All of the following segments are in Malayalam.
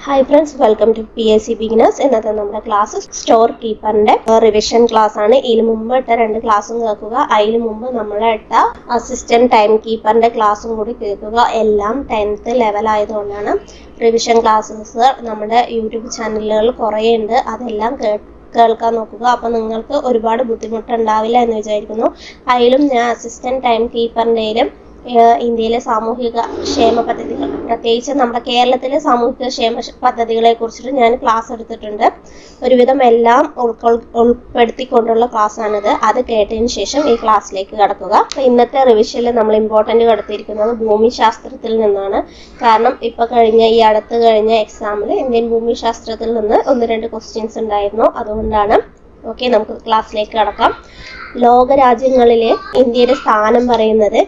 Hi friends, welcome to PSC Beginners. ഇന്നത്തെ നമ്മുടെ ക്ലാസ് സ്റ്റോർ കീപ്പറിന്റെ റിവിഷൻ ക്ലാസ് ആണ്. ഇതിന് മുമ്പ് ഇട്ട രണ്ട് ക്ലാസ്സും കേൾക്കുക. അതിന് മുമ്പ് നമ്മൾ ഇട്ട അസിസ്റ്റന്റ് ടൈം കീപ്പറിന്റെ ക്ലാസ്സും കൂടി കേൾക്കുക. എല്ലാം 10th ലെവൽ ആയതുകൊണ്ടാണ് റിവിഷൻ ക്ലാസ്സസ് നമ്മുടെ യൂട്യൂബ് ചാനലുകളിൽ കുറേ ഉണ്ട്. അതെല്ലാം കേൾക്കാൻ നോക്കുക. അപ്പോൾ നിങ്ങൾക്ക് ഒരുപാട് ബുദ്ധിമുട്ടുണ്ടാവില്ല എന്ന് വിചാരിക്കുന്നു. അതിലും ഞാൻ അസിസ്റ്റന്റ് ടൈം കീപ്പറിൻ്റെയിലും ഇന്ത്യയിലെ സാമൂഹിക ക്ഷേമ പദ്ധതികൾ, പ്രത്യേകിച്ച് നമ്മുടെ കേരളത്തിലെ സാമൂഹിക ക്ഷേമ പദ്ധതികളെ കുറിച്ചിട്ട് ഞാൻ ക്ലാസ് എടുത്തിട്ടുണ്ട്. ഒരുവിധം എല്ലാം ഉൾപ്പെടുത്തിക്കൊണ്ടുള്ള ക്ലാസ് ആണിത്. അത് കേട്ടതിന് ശേഷം ഈ ക്ലാസ്സിലേക്ക് കടക്കുക. ഇന്നത്തെ റിവിഷനിൽ നമ്മൾ ഇമ്പോർട്ടൻ്റ് കടത്തിയിരിക്കുന്നത് ഭൂമിശാസ്ത്രത്തിൽ നിന്നാണ്. കാരണം ഈ അടുത്ത് കഴിഞ്ഞ എക്സാമിൽ ഇന്ത്യൻ ഭൂമിശാസ്ത്രത്തിൽ നിന്ന് 1-2 ക്വസ്റ്റ്യൻസ് ഉണ്ടായിരുന്നു. അതുകൊണ്ടാണ്. ഓക്കെ, നമുക്ക് ക്ലാസ്സിലേക്ക് കടക്കാം. ലോകരാജ്യങ്ങളിലെ ഇന്ത്യയുടെ സ്ഥാനം പറയുന്നത്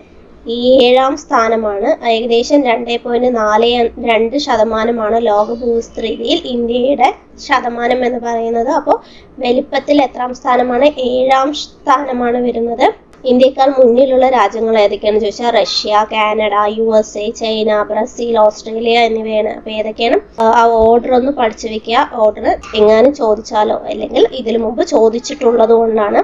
7ാം സ്ഥാനമാണ്. ഏകദേശം 2.42% ലോക ഭൂവിസ്തൃതിയിൽ ഇന്ത്യയുടെ ശതമാനം എന്ന് പറയുന്നത്. അപ്പോൾ വലിപ്പത്തിൽ എത്രാം സ്ഥാനമാണ്? 7ാം സ്ഥാനമാണ് വരുന്നത്. ഇന്ത്യക്കാൾ മുന്നിലുള്ള രാജ്യങ്ങൾ ഏതൊക്കെയാണെന്ന് ചോദിച്ചാൽ Russia, Canada, USA, China, Brazil, Australia എന്നിവയാണ്. അപ്പോൾ ഏതൊക്കെയാണ്? ആ ഓർഡർ ഒന്ന് പഠിച്ചു വെക്കുക. ഓർഡർ എങ്ങാനും ചോദിച്ചാലോ അല്ലെങ്കിൽ ഇതിനു മുമ്പ് ചോദിച്ചിട്ടുള്ളത് കൊണ്ടാണ്.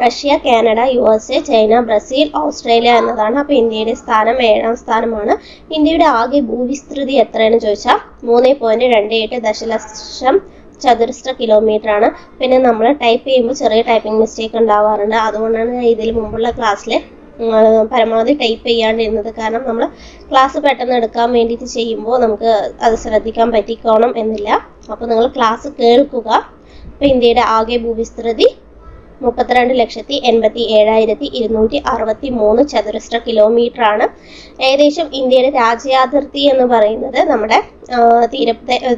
Russia, Canada, USA, China, Brazil, Australia എന്നതാണ്. അപ്പോൾ ഇന്ത്യയുടെ സ്ഥാനം 7ാം സ്ഥാനമാണ്. ഇന്ത്യയുടെ ആകെ ഭൂവിസ്തൃതി എത്രയാണെന്ന് ചോദിച്ചാൽ 3.28 ദശലക്ഷം ചതുരശ്ര കിലോമീറ്റർ ആണ്. പിന്നെ നമ്മൾ ടൈപ്പ് ചെയ്യുമ്പോൾ ചെറിയ ടൈപ്പിംഗ് മിസ്റ്റേക്ക് ഉണ്ടാവാറുണ്ട്. അതുകൊണ്ടാണ് ഇതിൽ മുമ്പുള്ള ക്ലാസ്സിൽ പരമാവധി ടൈപ്പ് ചെയ്യാണ്ടിരുന്നത്. കാരണം നമ്മൾ ക്ലാസ് പെട്ടെന്ന് എടുക്കാൻ വേണ്ടിയിട്ട് ചെയ്യുമ്പോൾ നമുക്ക് അത് ശ്രദ്ധിക്കാൻ പറ്റിക്കോണം എന്നില്ല. അപ്പോൾ നിങ്ങൾ ക്ലാസ് കേൾക്കുക. അപ്പോൾ ഇന്ത്യയുടെ ആകെ ഭൂവിസ്തൃതി 32,87,263 ചതുരശ്ര കിലോമീറ്റർ ആണ്. ഏകദേശം ഇന്ത്യയുടെ രാജ്യാതിർത്തി എന്ന് പറയുന്നത് നമ്മുടെ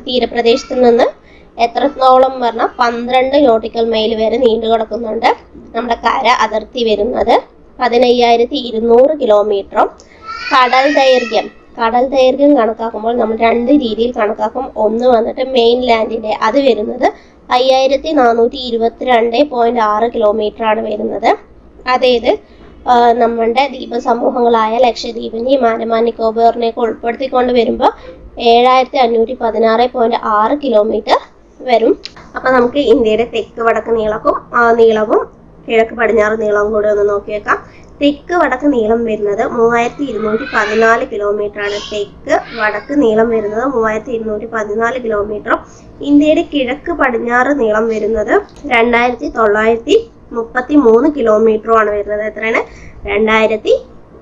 തീരപ്രദേശത്തിൽ നിന്ന് എത്രത്തോളം പറഞ്ഞാൽ 12 നോട്ടിക്കൽ മൈൽ വരെ നീണ്ടു കിടക്കുന്നുണ്ട്. നമ്മുടെ കര അതിർത്തി വരുന്നത് 15,200 കിലോമീറ്ററും. കടൽ ദൈർഘ്യം കണക്കാക്കുമ്പോൾ നമ്മൾ 2 രീതിയിൽ കണക്കാക്കും. ഒന്ന് വന്നിട്ട് മെയിൻ ലാൻഡിന്റെ, അത് വരുന്നത് 5,422.6 കിലോമീറ്റർ ആണ് വരുന്നത്. അതായത് നമ്മുടെ ദ്വീപ സമൂഹങ്ങളായ ലക്ഷദ്വീപിനെയും ആൻഡമാൻ നിക്കോബാറിനെയൊക്കെ ഉൾപ്പെടുത്തിക്കൊണ്ട് വരുമ്പോൾ 7,516.6 കിലോമീറ്റർ വരും. അപ്പം നമുക്ക് ഇന്ത്യയുടെ തെക്ക് വടക്ക് നീളവും കിഴക്ക് പടിഞ്ഞാറ് നീളവും കൂടെ ഒന്ന് നോക്കി വെക്കാം. തെക്ക് വടക്ക് നീളം വരുന്നത് 3,214 കിലോമീറ്റർ ആണ്. തെക്ക് വടക്ക് നീളം വരുന്നത് 3,214 കിലോമീറ്ററും. ഇന്ത്യയുടെ കിഴക്ക് പടിഞ്ഞാറ് നീളം വരുന്നത് 2,933 കിലോമീറ്ററും ആണ് വരുന്നത്. എത്രയാണ്?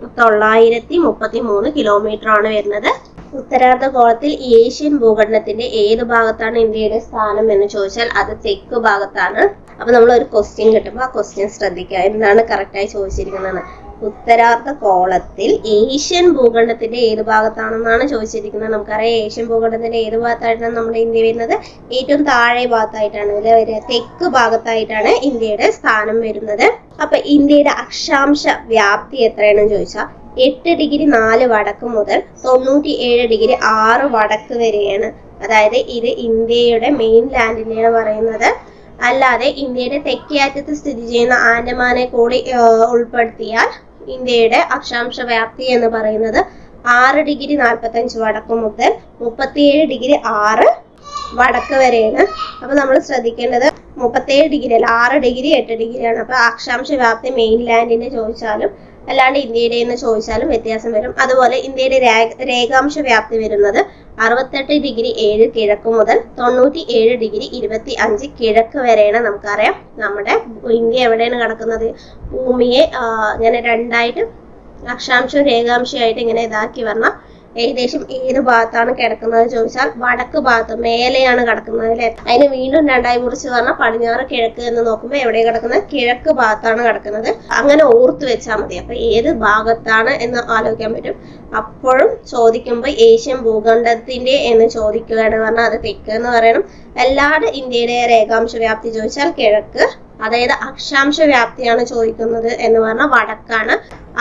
2,933 കിലോമീറ്റർ ആണ് വരുന്നത്. ഉത്തരാർദ്ധഗോളത്തിൽ ഏഷ്യൻ ഭൂഖണ്ഡത്തിന്റെ ഏത് ഭാഗത്താണ് ഇന്ത്യയുടെ സ്ഥാനം എന്ന് ചോദിച്ചാൽ അത് തെക്ക് ഭാഗത്താണ്. അപ്പൊ നമ്മൾ ഒരു ക്വസ്റ്റ്യൻ കിട്ടുമ്പോൾ ആ ക്വസ്റ്റ്യൻ ശ്രദ്ധിക്കുക. എന്താണ് കറക്റ്റായി ചോദിച്ചിരിക്കുന്നത്? ഉത്തരാർദ്ധഗോളത്തിൽ ഏഷ്യൻ ഭൂഖണ്ഡത്തിന്റെ ഏത് ഭാഗത്താണെന്നാണ് ചോദിച്ചിരിക്കുന്നത്. നമുക്കറിയാം ഏഷ്യൻ ഭൂഖണ്ഡത്തിന്റെ ഏത് ഭാഗത്തായിട്ടാണ് നമ്മുടെ ഇന്ത്യ വരുന്നത്? ഏറ്റവും താഴെ ഭാഗത്തായിട്ടാണ് വരിക. തെക്ക് ഭാഗത്തായിട്ടാണ് ഇന്ത്യയുടെ സ്ഥാനം വരുന്നത്. അപ്പൊ ഇന്ത്യയുടെ അക്ഷാംശ വ്യാപ്തി എത്രയാണെന്ന് ചോദിച്ചാൽ 8°4 വടക്ക് മുതൽ 97°6 വടക്ക് വരെയാണ്. അതായത് ഇത് ഇന്ത്യയുടെ മെയിൻ ലാൻഡിനെയാണ് പറയുന്നത്. അല്ലാതെ ഇന്ത്യയുടെ തെക്കേ അറ്റത്ത് സ്ഥിതി ചെയ്യുന്ന ആൻഡമാനെ കൂടി ഉൾപ്പെടുത്തിയാൽ ഇന്ത്യയുടെ അക്ഷാംശ വ്യാപ്തി എന്ന് പറയുന്നത് 6°45 വടക്ക് മുതൽ 37°6 വടക്ക് വരെയാണ്. അപ്പൊ നമ്മൾ ശ്രദ്ധിക്കേണ്ടത് 37° അല്ല, 6°, 8° ആണ്. അപ്പൊ അക്ഷാംശ വ്യാപ്തി മെയിൻ ലാൻഡിന്റെ ചോദിച്ചാലും അല്ലാണ്ട് ഇന്ത്യയുടെ എന്ന് ചോദിച്ചാലും വ്യത്യാസം വരും. അതുപോലെ ഇന്ത്യയുടെ രേഖാംശ വ്യാപ്തി വരുന്നത് 68°7 കിഴക്ക് മുതൽ 97°25 കിഴക്ക് വരെയാണ്. നമുക്കറിയാം നമ്മുടെ ഇന്ത്യ എവിടെയാണ് കിടക്കുന്നത്? ഭൂമിയെ ഇങ്ങനെ രണ്ടായിട്ട് അക്ഷാംശവും രേഖാംശമായിട്ട് ഇങ്ങനെ ഇതാക്കി പറഞ്ഞാൽ ഏകദേശം ഏത് ഭാഗത്താണ് കിടക്കുന്നത് ചോദിച്ചാൽ വടക്ക് ഭാഗത്ത് മേലെയാണ് കിടക്കുന്നത് അല്ലെ. അതിന് വീണ്ടും രണ്ടായി മുറിച്ച് പറഞ്ഞാൽ പടിഞ്ഞാറ് കിഴക്ക് എന്ന് നോക്കുമ്പോൾ എവിടെ കിടക്കുന്നത്? കിഴക്ക് ഭാഗത്താണ് കിടക്കുന്നത്. അങ്ങനെ ഓർത്ത് വെച്ചാൽ മതി. അപ്പൊ ഏത് ഭാഗത്താണ് എന്ന് ആലോചിക്കാൻ പറ്റും. അപ്പോഴും ചോദിക്കുമ്പോൾ ഏഷ്യൻ ഭൂഖണ്ഡത്തിന്റെ എന്ന് ചോദിക്കുകയാണ് പറഞ്ഞാൽ അത് തെക്ക് എന്ന് പറയണം. അല്ലാതെ ഇന്ത്യയുടെ രേഖാംശ വ്യാപ്തി ചോദിച്ചാൽ കിഴക്ക്, അതായത് അക്ഷാംശ വ്യാപ്തിയാണ് ചോദിക്കുന്നത് എന്ന് പറഞ്ഞാൽ വടക്കാണ്.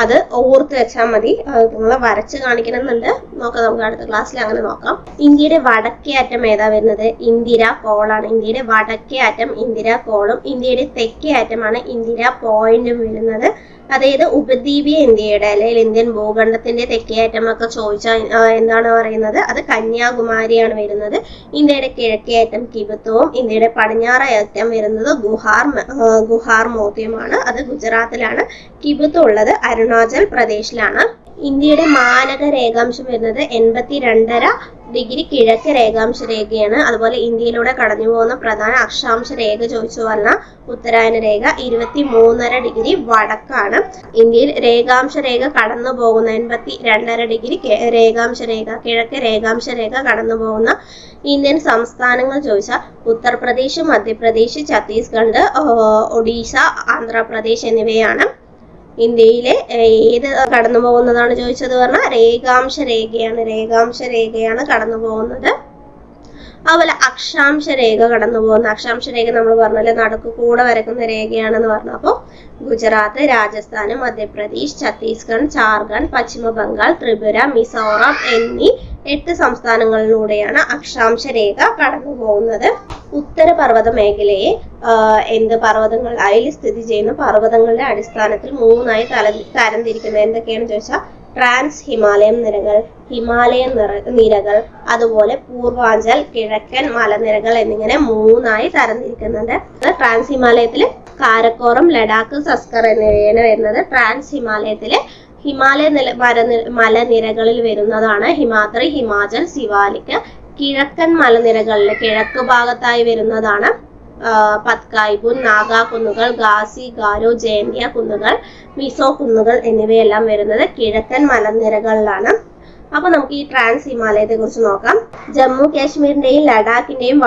അത് ഓർത്ത് വെച്ചാൽ മതി. നിങ്ങളെ വരച്ച് കാണിക്കണമെന്നുണ്ട്, നോക്കാം, നമുക്ക് അടുത്ത ക്ലാസ്സിൽ അങ്ങനെ നോക്കാം. ഇന്ത്യയുടെ വടക്കേ അറ്റം ഏതാ വരുന്നത്? ഇന്ദിര കോളാണ്. ഇന്ത്യയുടെ വടക്കേ അറ്റം ഇന്ദിര കോളും ഇന്ത്യയുടെ തെക്കേ അറ്റമാണ് ഇന്ദിര പോയിന്റും വരുന്നത്. അതായത് ഉപദ്വീപീയ ഇന്ത്യയുടെ അല്ലെങ്കിൽ ഇന്ത്യൻ ഭൂഖണ്ഡത്തിന്റെ തെക്കേ അറ്റമൊക്കെ ചോദിച്ചാൽ എന്താണ് പറയുന്നത്? അത് കന്യാകുമാരിയാണ് വരുന്നത്. ഇന്ത്യയുടെ കിഴക്കേ അറ്റം കിബത്തുവും ഇന്ത്യയുടെ പടിഞ്ഞാറേ അറ്റം വരുന്നത് ഗുഹാർ മോത്തിയുമാണ്. അത് ഗുജറാത്തിലാണ്. കിബത്ത് ഉള്ളത് അരുണാചൽ പ്രദേശിലാണ്. ഇന്ത്യയുടെ മാനക രേഖാംശം വരുന്നത് 82.5 ഡിഗ്രി കിഴക്ക് രേഖാംശ രേഖയാണ്. അതുപോലെ ഇന്ത്യയിലൂടെ കടന്നു പോകുന്ന പ്രധാന അക്ഷാംശ രേഖ ചോദിച്ചു പറഞ്ഞാൽ ഉത്തരായന രേഖ 23.5 ഡിഗ്രി വടക്കാണ്. ഇന്ത്യയിൽ രേഖാംശ രേഖ കടന്നു പോകുന്ന 82.5 ഡിഗ്രി രേഖാംശ രേഖ കിഴക്ക് രേഖാംശ രേഖ കടന്നു പോകുന്ന ഇന്ത്യൻ സംസ്ഥാനങ്ങൾ ചോദിച്ചാൽ ഉത്തർപ്രദേശ്, മധ്യപ്രദേശ്, ഛത്തീസ്ഗഡ്, ഒഡീഷ, ആന്ധ്രാപ്രദേശ് എന്നിവയാണ്. ഇന്ത്യയിലെ ഏത് കടന്നു പോകുന്നതാണ് ചോദിച്ചത് പറഞ്ഞാൽ രേഖാംശ രേഖയാണ് കടന്നു പോകുന്നത്. അതുപോലെ അക്ഷാംശ രേഖ കടന്നു പോകുന്ന അക്ഷാംശ രേഖ നമ്മൾ പറഞ്ഞല്ലേ നടുക്ക് കൂടെ വരക്കുന്ന രേഖയാണെന്ന് പറഞ്ഞു. അപ്പോൾ ഗുജറാത്ത്, രാജസ്ഥാൻ, മധ്യപ്രദേശ്, ഛത്തീസ്ഗഡ്, ജാർഖണ്ഡ്, പശ്ചിമ ബംഗാൾ, ത്രിപുര, മിസോറാം എന്നീ 8 സംസ്ഥാനങ്ങളിലൂടെയാണ് അക്ഷാംശ രേഖ കടന്നു പോകുന്നത്. ഉത്തരപർവ്വത മേഖലയെ പർവ്വതങ്ങൾ അതിൽ സ്ഥിതി ചെയ്യുന്ന പർവ്വതങ്ങളുടെ അടിസ്ഥാനത്തിൽ 3ആയി തരംതിരിക്കുന്നത് എന്തൊക്കെയാണെന്ന് ചോദിച്ചാൽ ട്രാൻസ് ഹിമാലയൻ നിരകൾ, ഹിമാലയൻ നിരകൾ, അതുപോലെ പൂർവാഞ്ചൽ, കിഴക്കൻ മലനിരകൾ എന്നിങ്ങനെ 3ആയി തരംതിരിക്കുന്നുണ്ട്. ട്രാൻസ് ഹിമാലയത്തില് കാരക്കോറം, ലഡാക്ക്, സസ്കർ എന്നിവയാണ് വരുന്നത്. ട്രാൻസ് ഹിമാലയത്തിലെ ഹിമാലയ മലനിരകളിൽ വരുന്നതാണ് ഹിമാദ്രി, ഹിമാചൽ, സിവാലിക്. കിഴക്കൻ മലനിരകളിലെ കിഴക്ക് ഭാഗത്തായി വരുന്നതാണ് പത്കായ്ബുൻ, നാഗ കുന്നുകൾ, ഗാസി, ഗാരോ, ജയന്തിയ കുന്നുകൾ, മിസോ കുന്നുകൾ എന്നിവയെല്ലാം വരുന്നത് കിഴക്കൻ മലനിരകളിലാണ്. അപ്പൊ നമുക്ക് ഈ ട്രാൻസ് ഹിമാലയത്തെ കുറിച്ച് നോക്കാം. ജമ്മു കാശ്മീരിന്റെയും ലഡാക്കിന്റെയും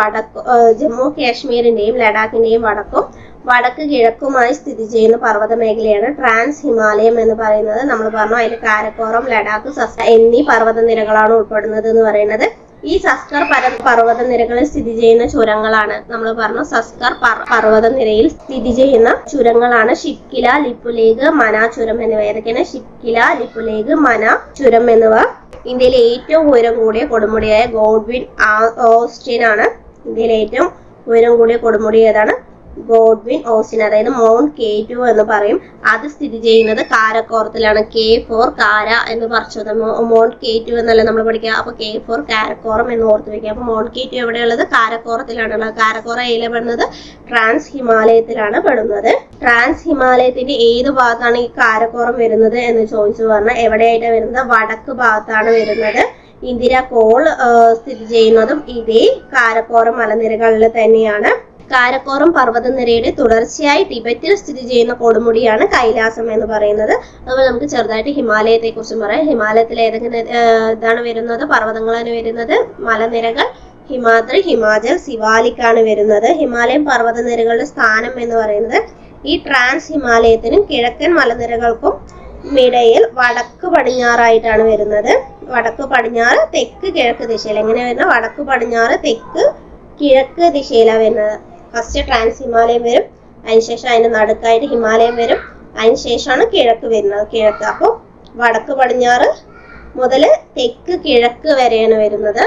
വടക്ക് കിഴക്കുമായി സ്ഥിതി ചെയ്യുന്ന പർവ്വത മേഖലയാണ് ട്രാൻസ് ഹിമാലയം എന്ന് പറയുന്നത്. നമ്മൾ പറഞ്ഞു അതിൽ കാരക്കോറം, ലഡാക്ക്, സസ്കർ എന്നീ പർവ്വത നിരകളാണ് ഉൾപ്പെടുന്നത് എന്ന് പറയുന്നത്. ഈ സസ്കർ പർവ്വത നിരകളിൽ സ്ഥിതി ചെയ്യുന്ന ചുരങ്ങളാണ് നമ്മൾ പറഞ്ഞു. സസ്കർ പർവ്വത നിരയിൽ സ്ഥിതി ചെയ്യുന്ന ചുരങ്ങളാണ് ഷിപ്കില, ലിപുലേഖ്, മന ചുരം എന്നിവ. ഏതൊക്കെയാണ്? ഷിപ്കില, ലിപുലേഖ്, മന ചുരം എന്നിവ. ഇന്ത്യയിലെ ഏറ്റവും ഉയരം കൂടിയ കൊടുമുടിയായ ഗോഡ്വിൻ ഓസ്റ്റിൻ ആണ്. ഇന്ത്യയിലെ ഏറ്റവും ഉയരം കൂടിയ കൊടുമുടി ഏതാണ്? ഗോഡ്വിൻ ഓസ്റ്റിൻ, അതായത് മൗണ്ട് K2 എന്ന് പറയും. അത് സ്ഥിതി ചെയ്യുന്നത് കാരക്കോറത്തിലാണ്. K4 കാര എന്ന് പറിച്ചത്. മൗണ്ട് K2 എന്നല്ല നമ്മൾ പഠിക്കുക. അപ്പൊ K4 കാരക്കോറം എന്ന് ഓർത്ത് വെക്കുക. അപ്പൊ മൗണ്ട് K2 എവിടെയുള്ളത്? കാരക്കോറത്തിലാണുള്ളത്. കാരക്കോറം ഏതിലാണ് പെടുന്നത്? ട്രാൻസ് ഹിമാലയത്തിലാണ് പെടുന്നത്. ട്രാൻസ് ഹിമാലയത്തിന്റെ ഏത് ഭാഗത്താണ് ഈ കാരക്കോറം വരുന്നത് എന്ന് ചോദിച്ചു പറഞ്ഞാൽ എവിടെയായിട്ടാണ് വരുന്നത്? വടക്ക് ഭാഗത്താണ് വരുന്നത്. ഇന്ദിര കോൾ സ്ഥിതി ചെയ്യുന്നതും ഇതേ കാരക്കോറം മലനിരകളിൽ തന്നെയാണ്. കാരക്കോറം പർവ്വതനിരയുടെ തുടർച്ചയായി ടിബറ്റിൽ സ്ഥിതി ചെയ്യുന്ന കൊടുമുടിയാണ് കൈലാസം എന്ന് പറയുന്നത്. അതുപോലെ നമുക്ക് ചെറുതായിട്ട് ഹിമാലയത്തെ കുറിച്ചും പറയാം. ഹിമാലയത്തിൽ ഏതൊക്കെ ഇതാണ് വരുന്നത്? പർവ്വതങ്ങളാണ് വരുന്നത്. മലനിരകൾ ഹിമാദ്രി, ഹിമാചൽ, സിവാലിക്കാണ് വരുന്നത്. ഹിമാലയൻ പർവ്വതനിരകളുടെ സ്ഥാനം എന്ന് പറയുന്നത് ഈ ട്രാൻസ് ഹിമാലയത്തിനും കിഴക്കൻ മലനിരകൾക്കും ഇടയിൽ വടക്ക് പടിഞ്ഞാറായിട്ടാണ് വരുന്നത്. വടക്ക് പടിഞ്ഞാറ്, തെക്ക് കിഴക്ക് ദിശയിൽ. എങ്ങനെ വരുന്നത്? വടക്ക് പടിഞ്ഞാറ്, തെക്ക് കിഴക്ക് ദിശയിലാണ് വരുന്നത്. ഫസ്റ്റ് ട്രാൻസ് ഹിമാലയം വരും, അതിനുശേഷം അതിന്റെ നടുക്കായിട്ട് ഹിമാലയം വരും, അതിനുശേഷമാണ് കിഴക്ക് വരുന്നത്. കിഴക്ക് അപ്പോൾ വടക്ക് പടിഞ്ഞാറ് മുതൽ തെക്ക് കിഴക്ക് വരെയാണ് വരുന്നത്.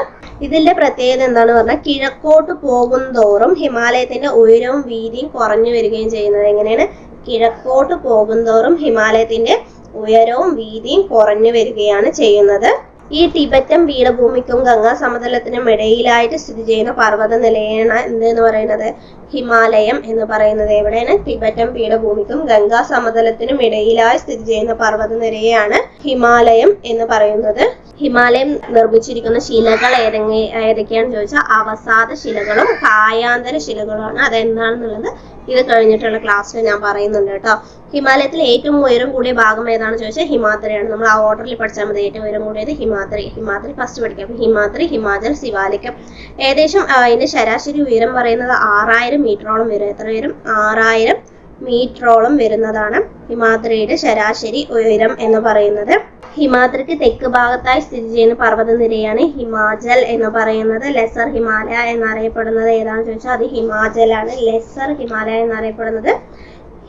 ഇതിന്റെ പ്രത്യേകത എന്താണെന്ന് പറഞ്ഞാൽ കിഴക്കോട്ട് പോകും തോറും ഹിമാലയത്തിന്റെ ഉയരവും വീതിയും കുറഞ്ഞു വരികയും ചെയ്യുന്നത്. എങ്ങനെയാണ്? കിഴക്കോട്ട് പോകും തോറും ഹിമാലയത്തിന്റെ ഉയരവും വീതിയും കുറഞ്ഞു വരികയാണ് ചെയ്യുന്നത്. ഈ ടിബറ്റൻ പീഠഭൂമിക്കും ഗംഗാ സമതലത്തിനും ഇടയിലായിട്ട് സ്ഥിതി ചെയ്യുന്ന പർവ്വത നിലയാണ് എന്തെന്ന് പറയുന്നത്? ഹിമാലയം എന്ന് പറയുന്നത്. എവിടെയാണ്? ടിബറ്റൻ പീഠഭൂമിക്കും ഗംഗാ സമതലത്തിനും ഇടയിലായി സ്ഥിതി ചെയ്യുന്ന പർവ്വത നിരയാണ് ഹിമാലയം എന്ന് പറയുന്നത്. ഹിമാലയം നിർമ്മിച്ചിരിക്കുന്ന ശിലകൾ ഏതൊക്കെയാണെന്ന് ചോദിച്ചാൽ അവസാദ ശിലകളും കായാന്തര ശിലകളുമാണ്. അതെന്താണെന്നുള്ളത് ഇത് കഴിഞ്ഞിട്ടുള്ള ക്ലാസ്സിൽ ഞാൻ പറയുന്നുണ്ട് കേട്ടോ. ഹിമാലയത്തിൽ ഏറ്റവും ഉയരം കൂടിയ ഭാഗം ഏതാണെന്ന് ചോദിച്ചാൽ ഹിമാദ്രിയാണ്. നമ്മൾ ആ ഓർഡറിൽ പഠിച്ചാൽ മതി. ഏറ്റവും ഉയരം കൂടിയത് ഹിമാദ്രി ഫസ്റ്റ് പഠിക്കാം. അപ്പൊ ഹിമാദ്രി, ഹിമാചൽ, സിവാലിക്. ഏകദേശം അതിന്റെ ശരാശരി ഉയരം പറയുന്നത് 6000 മീറ്ററോളം വരും. എത്ര വരും? 6000 മീറ്ററോളം വരുന്നതാണ് ഹിമാദ്രിയുടെ ശരാശരി ഉയരം എന്ന് പറയുന്നത്. ഹിമാദ്രിക്ക് തെക്ക് ഭാഗത്തായി സ്ഥിതി ചെയ്യുന്ന പർവ്വതനിരയാണ് ഹിമാചൽ എന്ന് പറയുന്നത്. ലെസർ ഹിമാലയ എന്നറിയപ്പെടുന്നത് ഏതാണെന്ന് ചോദിച്ചാൽ അത് ഹിമാചലാണ്. ലെസർ ഹിമാലയ എന്നറിയപ്പെടുന്നത്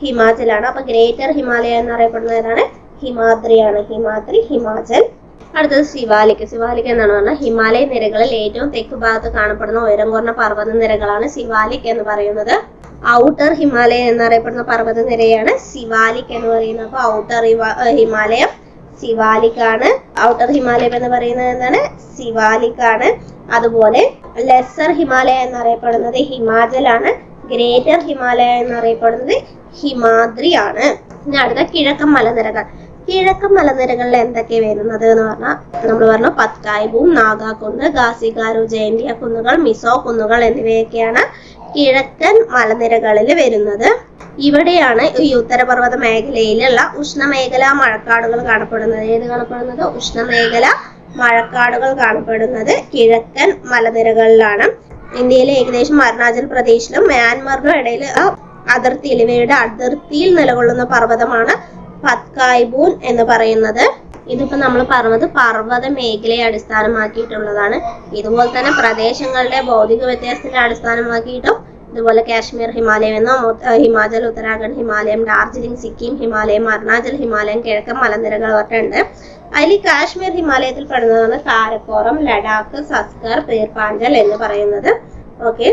ഹിമാചലാണ്. അപ്പൊ ഗ്രേറ്റർ ഹിമാലയ എന്നറിയപ്പെടുന്നത് ഏതാണ്? ഹിമാദ്രിയാണ്. ഹിമാദ്രി, ഹിമാചൽ. അടുത്തത് സിവാലിക്. സിവാലിക് എന്നാണ് പറഞ്ഞാൽ ഹിമാലയ നിരകളിൽ ഏറ്റവും തെക്ക് ഭാഗത്ത് കാണപ്പെടുന്ന ഉയരം കുറഞ്ഞ പർവ്വത നിരകളാണ് സിവാലിക് എന്ന് പറയുന്നത്. ഔട്ടർ ഹിമാലയ എന്നറിയപ്പെടുന്ന പർവ്വത നിരയാണ് സിവാലിക് എന്ന് പറയുന്നത്. അപ്പൊ ഔട്ടർ ഹിമാലയം സിവാലിക് ആണ്. ഔട്ടർ ഹിമാലയം എന്ന് പറയുന്നത് എന്താണ്? സിവാലിക് ആണ്. അതുപോലെ ലെസർ ഹിമാലയ എന്നറിയപ്പെടുന്നത് ഹിമാചൽ ആണ്. ഗ്രേറ്റർ ഹിമാലയ എന്നറിയപ്പെടുന്നത് ഹിമാദ്രി ആണ്. ഇനി അടുത്ത കിഴക്കൻ മലനിരകൾ. കിഴക്കൻ മലനിരകളിൽ എന്തൊക്കെ വരുന്നത് എന്ന് പറഞ്ഞാൽ നമ്മൾ പറഞ്ഞു പത്കായ് ബൂം, നാഗാ കുന്ന്, ഖാസിഗാരോ ജയന്തിയ കുന്നുകൾ, മിസോ കുന്നുകൾ എന്നിവയൊക്കെയാണ് കിഴക്കൻ മലനിരകളിൽ വരുന്നത്. ഇവിടെയാണ് ഈ ഉത്തരപർവ്വത മേഖലയിലുള്ള ഉഷ്ണമേഖലാ മഴക്കാടുകൾ കാണപ്പെടുന്നത്. ഏത് കാണപ്പെടുന്നത്? ഉഷ്ണമേഖല മഴക്കാടുകൾ കാണപ്പെടുന്നത് കിഴക്കൻ മലനിരകളിലാണ്. ഇന്ത്യയിലെ ഏകദേശം അരുണാചൽ പ്രദേശിലും മ്യാൻമറിനും ഇടയിൽ അതിർത്തിയിൽ ഇവയുടെ അതിർത്തിയിൽ നിലകൊള്ളുന്ന പർവ്വതമാണ് പത്കായ് ബൂൻ എന്ന് പറയുന്നത്. ഇതിപ്പോ നമ്മൾ പറഞ്ഞത് പർവ്വത മേഖലയെ അടിസ്ഥാനമാക്കിയിട്ടുള്ളതാണ്. ഇതുപോലെ തന്നെ പ്രദേശങ്ങളുടെ ഭൗതിക വ്യത്യാസത്തെ അടിസ്ഥാനമാക്കിയിട്ടും ഇതുപോലെ കാശ്മീർ ഹിമാലയം എന്നോ ഹിമാചൽ, ഉത്തരാഖണ്ഡ് ഹിമാലയം, ഡാർജിലിംഗ്, സിക്കിം ഹിമാലയം, അരുണാചൽ ഹിമാലയം, കിഴക്കൻ മലനിരകൾ ഒക്കെ ഉണ്ട്. അതിൽ കാശ്മീർ ഹിമാലയത്തിൽ പെടുന്നതാണ് കാരക്കോറം, ലഡാക്ക്, സസ്കർ, പീർപാഞ്ചൽ എന്ന് പറയുന്നത്. ഓക്കെ,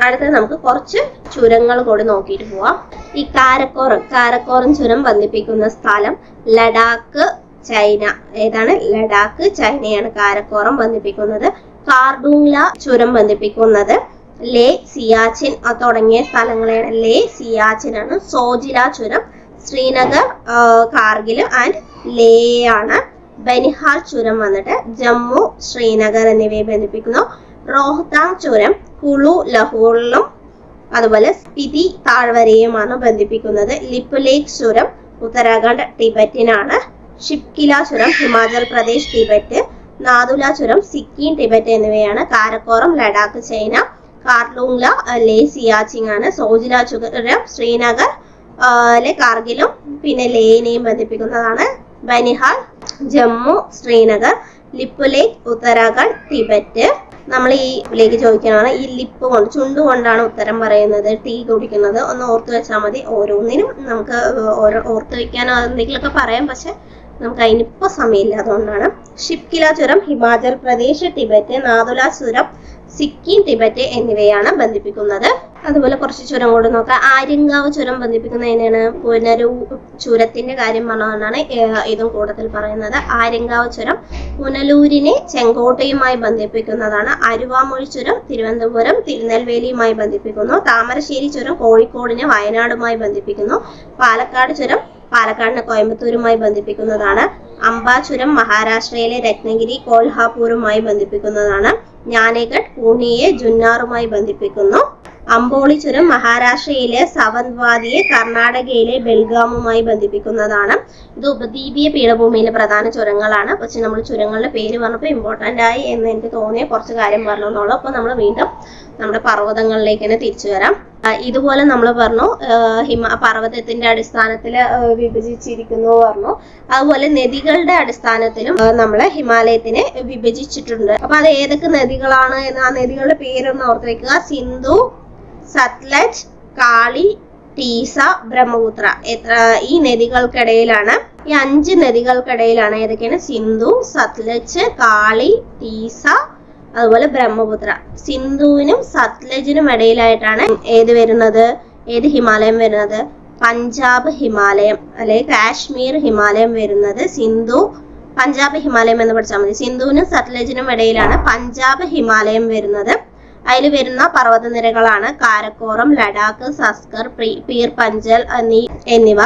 അടുത്തത് നമുക്ക് കുറച്ച് ചുരങ്ങൾ കൂടി നോക്കിയിട്ട് പോവാം. ഈ കാരക്കോറം ചുരം ബന്ധിപ്പിക്കുന്ന സ്ഥലം ലഡാക്ക്, ചൈന. ഏതാണ്? ലഡാക്ക്, ചൈനയാണ് കാരക്കോറം ബന്ധിപ്പിക്കുന്നത്. കാർഡൂങ്ല ചുരം ബന്ധിപ്പിക്കുന്നത് ലേ, സിയാച്ചിൻ തുടങ്ങിയ സ്ഥലങ്ങളെയാണ്. ലേ, സിയാച്ചിൻ ആണ്. സോജില ചുരം ശ്രീനഗർ, കാർഗിൽ ആൻഡ് ലേ ആണ്. ബനിഹാൽ ചുരം വന്നിട്ട് ജമ്മു, ശ്രീനഗർ എന്നിവയെ ബന്ധിപ്പിക്കുന്നു. റോഹ്താങ് ചുരം കുളു, ലഹോറിലും അതുപോലെ സ്പിതി താഴ്വരയുമാണ് ബന്ധിപ്പിക്കുന്നത്. ലിപുലേഖ് ചുരം ഉത്തരാഖണ്ഡ്, ടിബറ്റിനാണ്. ഷിപ്കില ചുരം ഹിമാചൽ പ്രദേശ്, ടിബറ്റ്. നാദുല ചുരം സിക്കിം, ടിബറ്റ് എന്നിവയാണ്. കാരക്കോറം ലഡാക്ക്, ചൈന. കാർലൂങ്ല ലേ, സിയാച്ചിൻ ആണ്. സോജില ചുരം ശ്രീനഗർ, കാർഗിലും പിന്നെ ലേനെയും ബന്ധിപ്പിക്കുന്നതാണ്. ബനിഹാൽ ജമ്മു, ശ്രീനഗർ. ലിപുലേഖ് ഉത്തരാഖണ്ഡ്, ടിബറ്റ്. നമ്മൾ ഈ ലേക്ക് ചോദിക്കാനാണ് ഈ ലിപ്പ് കൊണ്ട്, ചുണ്ടു കൊണ്ടാണ് ഉത്തരം പറയുന്നത്. ടീ കുടിക്കുന്നത് ഒന്ന് ഓർത്ത് വെച്ചാൽ മതി. ഓരോന്നിനും നമുക്ക് ഓർത്ത് വെക്കാനോ എന്തെങ്കിലുമൊക്കെ പറയാം, പക്ഷെ നമുക്ക് അതിനിപ്പോ സമയമില്ല, അതുകൊണ്ടാണ്. ഷിപ്കില ചുരം ഹിമാചൽ പ്രദേശ്, ടിബറ്റ്. നാദുല ചുരം സിക്കിം, ടിബറ്റ് എന്നിവയാണ് ബന്ധിപ്പിക്കുന്നത്. അതുപോലെ കുറച്ച് ചുരം കൂടെ നോക്കാം. ആര്യങ്കാവ് ചുരം ബന്ധിപ്പിക്കുന്നതിനാണ് ചുരത്തിന്റെ കാര്യം പറഞ്ഞതാണ് ഇതും കൂടുതൽ പറയുന്നത്. ആര്യങ്കാവ് ചുരം പുനലൂരിനെ ചെങ്കോട്ടയുമായി ബന്ധിപ്പിക്കുന്നതാണ്. അരുവാമൊഴി ചുരം തിരുവനന്തപുരം, തിരുനെൽവേലിയുമായി ബന്ധിപ്പിക്കുന്നു. താമരശ്ശേരി ചുരം കോഴിക്കോടിനെ വയനാടുമായി ബന്ധിപ്പിക്കുന്നു. പാലക്കാട് ചുരം പാലക്കാടിനെ കോയമ്പത്തൂരുമായി ബന്ധിപ്പിക്കുന്നതാണ്. അംബാ ചുരം മഹാരാഷ്ട്രയിലെ രത്നഗിരി, കോൽഹാപൂരുമായി ബന്ധിപ്പിക്കുന്നതാണ്. ജ്ഞാനഗഡ് പൂനെയെ ജുന്നാറുമായി ബന്ധിപ്പിക്കുന്നു. അംബോളി ചുരം മഹാരാഷ്ട്രയിലെ സവന്ത്വാദിയെ കർണാടകയിലെ ബെൽഗാമുമായി ബന്ധിപ്പിക്കുന്നതാണ്. ഇത് ഉപദ്വീപീയ പീഠഭൂമിയിലെ പ്രധാന ചുരങ്ങളാണ്. പക്ഷെ നമ്മൾ ചുരങ്ങളുടെ പേര് പറഞ്ഞപ്പോൾ ഇമ്പോർട്ടന്റ് ആയി എന്ന് എനിക്ക് തോന്നിയ കുറച്ച് കാര്യം പറഞ്ഞെന്നുള്ളൂ. അപ്പൊ നമ്മൾ വീണ്ടും നമ്മുടെ പർവ്വതങ്ങളിലേക്ക് തന്നെ തിരിച്ചു വരാം. ഇതുപോലെ നമ്മൾ പറഞ്ഞു പർവ്വതത്തിന്റെ അടിസ്ഥാനത്തിൽ വിഭജിച്ചിരിക്കുന്നു പറഞ്ഞു. അതുപോലെ നദികളുടെ അടിസ്ഥാനത്തിലും നമ്മൾ ഹിമാലയത്തിനെ വിഭജിച്ചിട്ടുണ്ട്. അപ്പൊ അത് ഏതൊക്കെ നദികളാണ് എന്ന് ആ നദികളുടെ പേരൊന്ന് ഓർത്ത് വെക്കുക. സിന്ധു, സത്ലജ്, കാളി, ടീസ, ബ്രഹ്മപുത്ര. ഈ നദികൾക്കിടയിലാണ്, ഈ 5 നദികൾക്കിടയിലാണ് ഏതൊക്കെയാണ്? സിന്ധു, സത്ലജ്, കാളി, ടീസ, അതുപോലെ ബ്രഹ്മപുത്ര. സിന്ധുവിനും സത്ലജിനും ഇടയിലായിട്ടാണ് ഏത് വരുന്നത്? ഏത് ഹിമാലയം വരുന്നത്? പഞ്ചാബ് ഹിമാലയം അല്ലെങ്കിൽ കാശ്മീർ ഹിമാലയം വരുന്നത്. സിന്ധു പഞ്ചാബ് ഹിമാലയം എന്ന് പഠിച്ചാൽ മതി. സിന്ധുവിനും സത്ലജിനും ഇടയിലാണ് പഞ്ചാബ് ഹിമാലയം വരുന്നത്. അതിൽ വരുന്ന പർവ്വതനിരകളാണ് കാരക്കോറം, ലഡാക്ക്, സസ്കർ, പീർ പഞ്ചൽ എന്നിവ.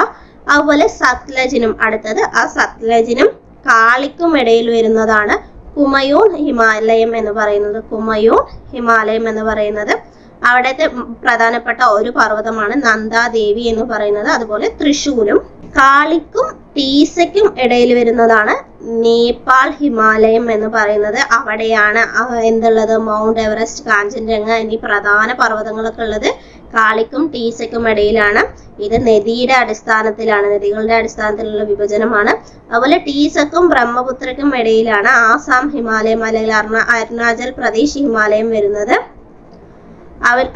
അതുപോലെ സത്ലജിനും അടുത്തത് ആ സത്ലജിനും കാളിക്കും ഇടയിൽ വരുന്നതാണ് കുമയൂൺ ഹിമാലയം എന്ന് പറയുന്നത്. കുമയൂൺ ഹിമാലയം എന്ന് പറയുന്നത് അവിടത്തെ പ്രധാനപ്പെട്ട ഒരു പർവ്വതമാണ് നന്ദാദേവി എന്ന് പറയുന്നത്. അതുപോലെ തൃശ്ശൂരും കാളിക്കും ടീസയ്ക്കും ഇടയിൽ വരുന്നതാണ് നേപ്പാൾ ഹിമാലയം എന്ന് പറയുന്നത്. അവിടെയാണ് എന്തുള്ളത്? മൗണ്ട് എവറസ്റ്റ്, കാഞ്ചൻജംഗ എന്നീ പ്രധാന പർവ്വതങ്ങളൊക്കെ ഉള്ളത് കാളിക്കും ടീസയ്ക്കും ഇടയിലാണ്. ഇത് നദിയുടെ അടിസ്ഥാനത്തിലാണ്, നദികളുടെ അടിസ്ഥാനത്തിലുള്ള വിഭജനമാണ്. അതുപോലെ ടീസക്കും ബ്രഹ്മപുത്രയ്ക്കും ഇടയിലാണ് ആസാം ഹിമാലയം അല്ലെങ്കിൽ അരുണാചൽ പ്രദേശ് ഹിമാലയം വരുന്നത്.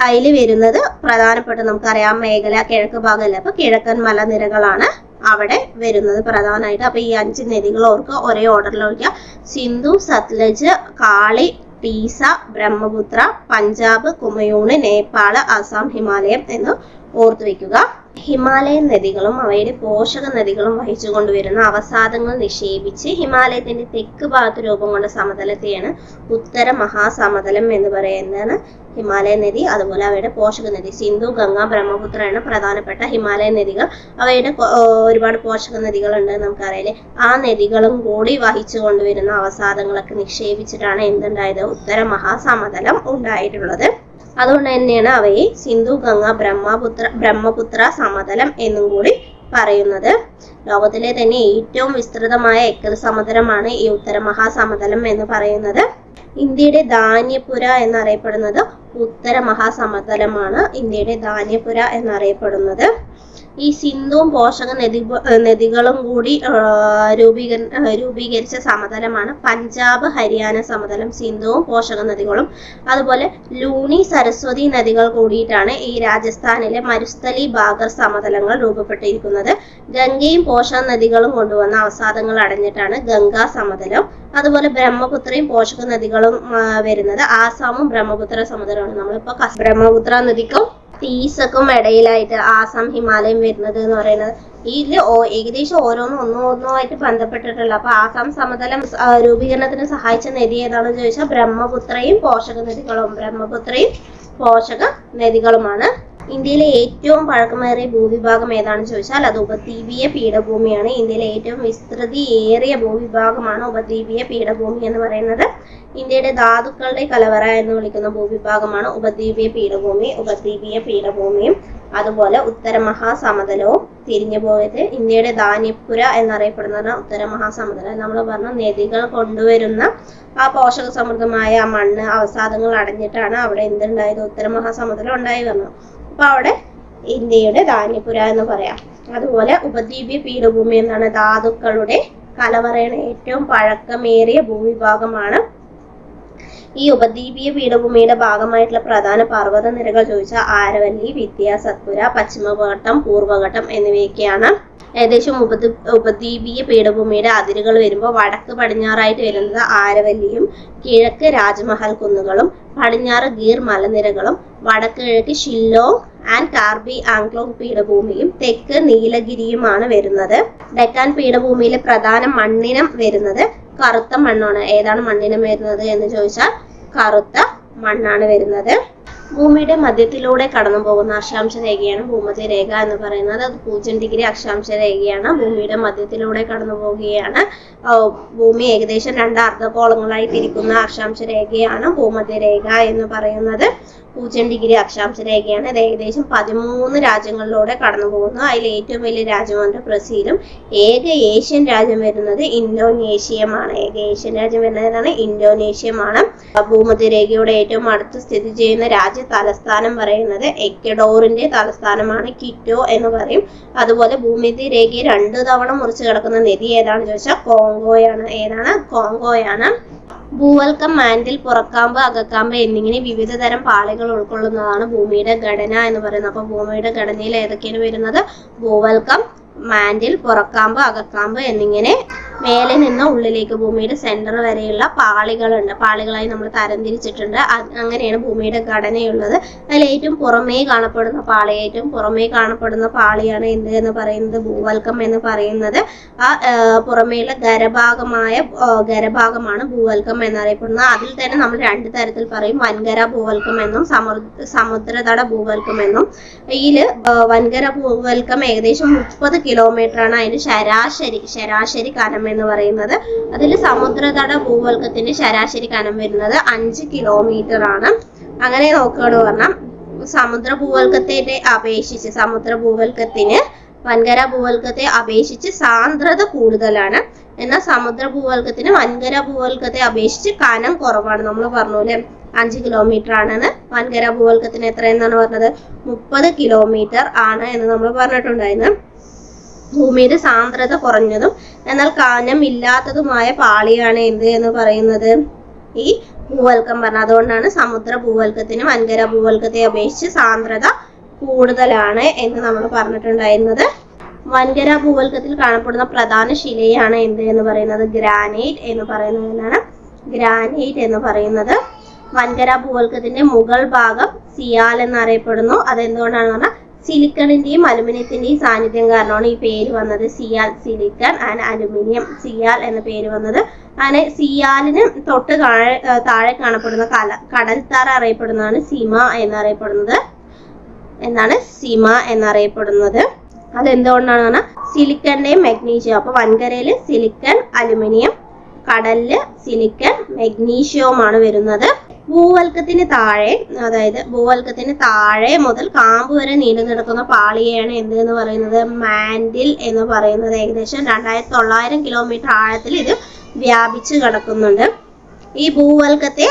അതിൽ വരുന്നത് പ്രധാനപ്പെട്ട നമുക്കറിയാം മേഖല കിഴക്ക് ഭാഗമല്ല, അപ്പൊ കിഴക്കൻ മലനിരകളാണ് അവിടെ വരുന്നത് പ്രധാനമായിട്ട്. അപ്പൊ ഈ 5 നദികൾ ഓർക്കുക, ഒരേ ഓർഡറിൽ ഓർക്കുക. സിന്ധു, സത്ലജ്, കാളി, ടീസ, ബ്രഹ്മപുത്ര, പഞ്ചാബ്, കുമയൂണ്, നേപ്പാള്, അസം, ഹിമാലയം എന്ന് ഓർത്തു വെക്കുക. ഹിമാലയൻ നദികളും അവയുടെ പോഷക നദികളും വഹിച്ചു കൊണ്ടുവരുന്ന അവസാദങ്ങൾ നിക്ഷേപിച്ച് ഹിമാലയത്തിന്റെ തെക്ക് ഭാഗത്ത് രൂപം കൊണ്ട സമതലത്തെയാണ് ഉത്തര മഹാസമതലം എന്ന് പറയുന്നതാണ് ഹിമാലയൻ നദി. അതുപോലെ അവയുടെ പോഷക നദി സിന്ധു, ഗംഗ, ബ്രഹ്മപുത്രയാണ് പ്രധാനപ്പെട്ട ഹിമാലയൻ നദികൾ. അവയുടെ ഒരുപാട് പോഷക നദികളുണ്ട് നമുക്കറിയില്ലേ. ആ നദികളും കൂടി വഹിച്ചു കൊണ്ടുവരുന്ന അവസാദങ്ങളൊക്കെ നിക്ഷേപിച്ചിട്ടാണ് എന്തുണ്ടായത്, ഉത്തര മഹാസമതലം ഉണ്ടായിട്ടുള്ളത്. അതുകൊണ്ട് തന്നെയാണ് അവയെ സിന്ധു, ഗംഗ, ബ്രഹ്മപുത്ര സമതലം എന്നും കൂടി പറയുന്നത്. ലോകത്തിലെ തന്നെ ഏറ്റവും വിസ്തൃതമായ എക്കൽ സമതലമാണ് ഈ ഉത്തര മഹാസമതലം എന്ന് പറയുന്നത്. ഇന്ത്യയുടെ ധാന്യപുര എന്നറിയപ്പെടുന്നത് ഉത്തര മഹാസമതലമാണ്. ഇന്ത്യയുടെ ധാന്യപുര എന്നറിയപ്പെടുന്നത്. ഈ സിന്ധുവും പോഷക നദികളും കൂടി രൂപീകരിച്ച സമതലമാണ് പഞ്ചാബ് ഹരിയാന സമതലം. സിന്ധുവും പോഷക നദികളും അതുപോലെ ലൂണി, സരസ്വതി നദികൾ കൂടിയിട്ടാണ് ഈ രാജസ്ഥാനിലെ മരുസ്ഥലി ബാഗർ സമതലങ്ങൾ രൂപപ്പെട്ടിരിക്കുന്നത്. ഗംഗയും പോഷക നദികളും കൊണ്ടുവന്ന അവസാദങ്ങൾ അടഞ്ഞിട്ടാണ് ഗംഗാ സമതലം. അതുപോലെ ബ്രഹ്മപുത്രയും പോഷക നദികളും വരുന്നത് ആസാമും ബ്രഹ്മപുത്ര സമതലമാണ്. നമ്മളിപ്പോ ബ്രഹ്മപുത്ര നദിക്കും ടീസക്കും ഇടയിലായിട്ട് ആസാം, ഹിമാലയം വരുന്നത് എന്ന് പറയുന്നത്. ഇതില് ഏകദേശം ഒന്നോന്നായിട്ട് ബന്ധപ്പെട്ടിട്ടുള്ള. അപ്പൊ ആസാം സമതലം രൂപീകരണത്തിന് സഹായിച്ച നദി ഏതാണെന്ന് ചോദിച്ചാൽ ബ്രഹ്മപുത്രയും പോഷക നദികളുമാണ്. ഇന്ത്യയിലെ ഏറ്റവും പഴക്കമേറിയ ഭൂവിഭാഗം ഏതാണെന്ന് ചോദിച്ചാൽ അത് ഉപദ്വീപീയ പീഠഭൂമിയാണ്. ഇന്ത്യയിലെ ഏറ്റവും വിസ്തൃതിയേറിയ ഭൂവിഭാഗമാണ് ഉപദ്വീപീയ പീഠഭൂമി എന്ന് പറയുന്നത്. ഇന്ത്യയുടെ ധാതുക്കളുടെ കലവറ എന്ന് വിളിക്കുന്ന ഭൂവിഭാഗമാണ് ഉപദ്വീപീയ പീഠഭൂമിയും അതുപോലെ ഉത്തര മഹാസമതലവും തിരിഞ്ഞു പോയത്. ഇന്ത്യയുടെ ധാന്യപുര എന്നറിയപ്പെടുന്നതാണ് ഉത്തര മഹാസമതലം. നമ്മൾ പറഞ്ഞ നദികൾ കൊണ്ടുവരുന്ന ആ പോഷക സമൃദ്ധമായ ആ മണ്ണ് അവസാദങ്ങൾ അടഞ്ഞിട്ടാണ് അവിടെ എന്തുണ്ടായത്, ഉത്തര മഹാസമതലം ഉണ്ടായി വന്നത്. അപ്പൊ അവിടെ ഇന്ത്യയുടെ ധാന്യപുര എന്ന് പറയാം. അതുപോലെ ഉപദ്വീപീയ പീഠഭൂമി എന്നാണ് ധാതുക്കളുടെ കലവറയാണ്. ഏറ്റവും പഴക്കമേറിയ ഭൂവിഭാഗമാണ്. ഈ ഉപദ്വീപീയ പീഠഭൂമിയുടെ ഭാഗമായിട്ടുള്ള പ്രധാന പർവ്വത നിരകൾ ചോദിച്ചാൽ ആരവല്ലി, വിന്ധ്യ, സത്പുര, പശ്ചിമഘട്ടം, പൂർവ്വഘട്ടം എന്നിവയൊക്കെയാണ്. ഏകദേശം ഉപദ്വീപീയ പീഠഭൂമിയുടെ അതിരുകൾ വരുമ്പോൾ വടക്ക് പടിഞ്ഞാറായിട്ട് വരുന്നത് ആരവല്ലിയും കിഴക്ക് രാജ്മഹൽ കുന്നുകളും പടിഞ്ഞാറ് ഗീർ മലനിരകളും വടക്ക് കിഴക്ക് ഷില്ലോങ് ആൻഡ് കാർബി ആംഗ്ലോങ് പീഠഭൂമിയും തെക്ക് നീലഗിരിയുമാണ് വരുന്നത്. ഡെക്കാൻ പീഠഭൂമിയിലെ പ്രധാന മണ്ണിനം വരുന്നത് കറുത്ത മണ്ണാണ്. ഏതാണ് മണ്ണിനം വരുന്നത് എന്ന് ചോദിച്ചാൽ കറുത്ത മണ്ണാണ് വരുന്നത്. ഭൂമിയുടെ മധ്യത്തിലൂടെ കടന്നു പോകുന്ന അക്ഷാംശ രേഖയാണ് ഭൂമധ്യരേഖ എന്ന് പറയുന്നത്. അത് 0 ഡിഗ്രി അക്ഷാംശ രേഖയാണ്. ഭൂമിയുടെ മധ്യത്തിലൂടെ കടന്നു പോവുകയാണ്. ഭൂമി ഏകദേശം 2 അർദ്ധഗോളങ്ങളായി തിരിക്കുന്ന അക്ഷാംശ രേഖയാണ് ഭൂമധ്യരേഖ എന്ന് പറയുന്നത്. 0 ഡിഗ്രി അക്ഷാംശ രേഖയാണ്. ഇത് ഏകദേശം 13 രാജ്യങ്ങളിലൂടെ കടന്നു പോകുന്നു. അതിൽ ഏറ്റവും വലിയ രാജ്യമാണ് ബ്രസീലും. ഏക ഏഷ്യൻ രാജ്യം വരുന്നത് ഇന്തോനേഷ്യയുമാണ്. ഇന്തോനേഷ്യമാണ്. ഭൂമധ്യരേഖയുടെ ഏറ്റവും അടുത്ത് സ്ഥിതി ചെയ്യുന്ന രാജ്യ തലസ്ഥാനം പറയുന്നത് എക്വഡോറിന്റെ തലസ്ഥാനമാണ്, കിറ്റോ എന്ന് പറയും. അതുപോലെ ഭൂമധ്യരേഖയെ 2 തവണ മുറിച്ച് കിടക്കുന്ന നദി ഏതാണെന്ന് ചോദിച്ചാൽ കോങ്കോയാണ്. ഭൂവൽക്കം, മാൻഡിൽ, പുറക്കാമ്പ്, അകക്കാമ്പ് എന്നിങ്ങനെ വിവിധ തരം പാളികൾ ഉൾക്കൊള്ളുന്നതാണ് ഭൂമിയുടെ ഘടന എന്ന് പറയുന്നത്. അപ്പൊ ഭൂമിയുടെ ഘടനയിൽ ഏതൊക്കെയാണ് വരുന്നത്? ഭൂവൽക്കം, മാൻഡിൽ, പുറക്കാമ്പ്, അകക്കാമ്പ് എന്നിങ്ങനെ മേലെ നിന്ന് ഉള്ളിലേക്ക് ഭൂമിയുടെ സെന്റർ വരെയുള്ള പാളികളുണ്ട്. പാളികളായി നമ്മൾ തരംതിരിച്ചിട്ടുണ്ട്. അങ്ങനെയാണ് ഭൂമിയുടെ ഘടനയുള്ളത്. അതിൽ ഏറ്റവും പുറമേ കാണപ്പെടുന്ന പാളിയാണ് എന്ത് എന്ന് പറയുന്നത്? ഭൂവൽക്കം എന്ന് പറയുന്നത്. ആ പുറമേയുള്ള ഖരഭാഗമാണ് ഭൂവൽക്കം എന്നറിയപ്പെടുന്നത്. അതിൽ തന്നെ നമ്മൾ 2 തരത്തിൽ പറയും. വൻകര ഭൂവൽക്കം എന്നും സമുദ്രതട ഭൂവൽക്കം എന്നും. ഇതിൽ വൻകര ഭൂവൽക്കം ഏകദേശം 30 കിലോമീറ്റർ ആണ് അതിന്റെ ശരാശരി കനം എന്ന് പറയുന്നത്. അതിൽ സമുദ്രതട ഭൂവൽക്കത്തിന്റെ ശരാശരി കനം വരുന്നത് 5 കിലോമീറ്റർ ആണ്. അങ്ങനെ നോക്കുകയാണ് പറഞ്ഞാൽ സമുദ്ര ഭൂവൽക്കത്തിന് വൻകര ഭൂവൽക്കത്തെ അപേക്ഷിച്ച് സാന്ദ്രത കൂടുതലാണ്. എന്നാൽ സമുദ്ര ഭൂവൽക്കത്തിന് വൻകര ഭൂവൽക്കത്തെ അപേക്ഷിച്ച് കനം കുറവാണ്. നമ്മൾ പറഞ്ഞൂല്ലേ 5 കിലോമീറ്റർ ആണെന്ന്. വൻകര ഭൂവൽക്കത്തിന് എത്രയെന്നാണ് പറഞ്ഞത്? 30 കിലോമീറ്റർ ആണ് എന്ന് നമ്മൾ പറഞ്ഞിട്ടുണ്ടായിരുന്നു. ഭൂമിയുടെ സാന്ദ്രത കുറഞ്ഞതും എന്നാൽ കനം ഇല്ലാത്തതുമായ പാളിയാണ് എന്ത് എന്ന് പറയുന്നത്? ഈ ഭൂവൽക്കം പറഞ്ഞത്. അതുകൊണ്ടാണ് സമുദ്ര ഭൂവൽക്കത്തിന് വൻകര ഭൂവൽക്കത്തെ അപേക്ഷിച്ച് സാന്ദ്രത കൂടുതലാണ് എന്ന് നമ്മൾ പറഞ്ഞിട്ടുണ്ടായിരുന്നത്. വൻകര ഭൂവൽക്കത്തിൽ കാണപ്പെടുന്ന പ്രധാന ശിലയാണ് എന്ത് എന്ന് പറയുന്നത്? ഗ്രാനൈറ്റ് എന്ന് പറയുന്നത്. എന്താണ് ഗ്രാനൈറ്റ് എന്ന് പറയുന്നത്? വൻകര ഭൂവൽക്കത്തിന്റെ മുകൾ ഭാഗം സിയാൽ എന്നറിയപ്പെടുന്നു. അതെന്തുകൊണ്ടാണ് പറഞ്ഞാൽ സിലിക്കണിന്റെയും അലുമിനിയത്തിന്റെയും സാന്നിധ്യം കാരണമാണ് ഈ പേര് വന്നത്. Sial, silicon and aluminium, sial എന്ന പേര് വന്നത്. അങ്ങനെ സിയാലിന് തൊട്ട് താഴെ കാണപ്പെടുന്ന കടൽത്താര അറിയപ്പെടുന്നതാണ് സിമ എന്നറിയപ്പെടുന്നത്. എന്താണ് സിമ എന്നറിയപ്പെടുന്നത്? അതെന്തുകൊണ്ടാണ് പറഞ്ഞാൽ സിലിക്കന്റെയും മാഗ്നീഷ്യം. അപ്പൊ വൻകരയില് സിലിക്കൺ, അലുമിനിയം, കടലില് സിലിക്കൺ, മെഗ്നീഷ്യവുമാണ് വരുന്നത്. ഭൂവൽക്കത്തിന് താഴെ, അതായത് ഭൂവൽക്കത്തിന് താഴെ മുതൽ കാമ്പ് വരെ നീണ്ടു നിൽക്കുന്ന പാളിയെയാണ് എന്ത് എന്ന് പറയുന്നത്? മാൻഡിൽ എന്ന് പറയുന്നത്. ഏകദേശം 2900 കിലോമീറ്റർ ആഴത്തിൽ ഇത് വ്യാപിച്ചു കിടക്കുന്നുണ്ട്. ഈ ഭൂവൽക്കത്തെ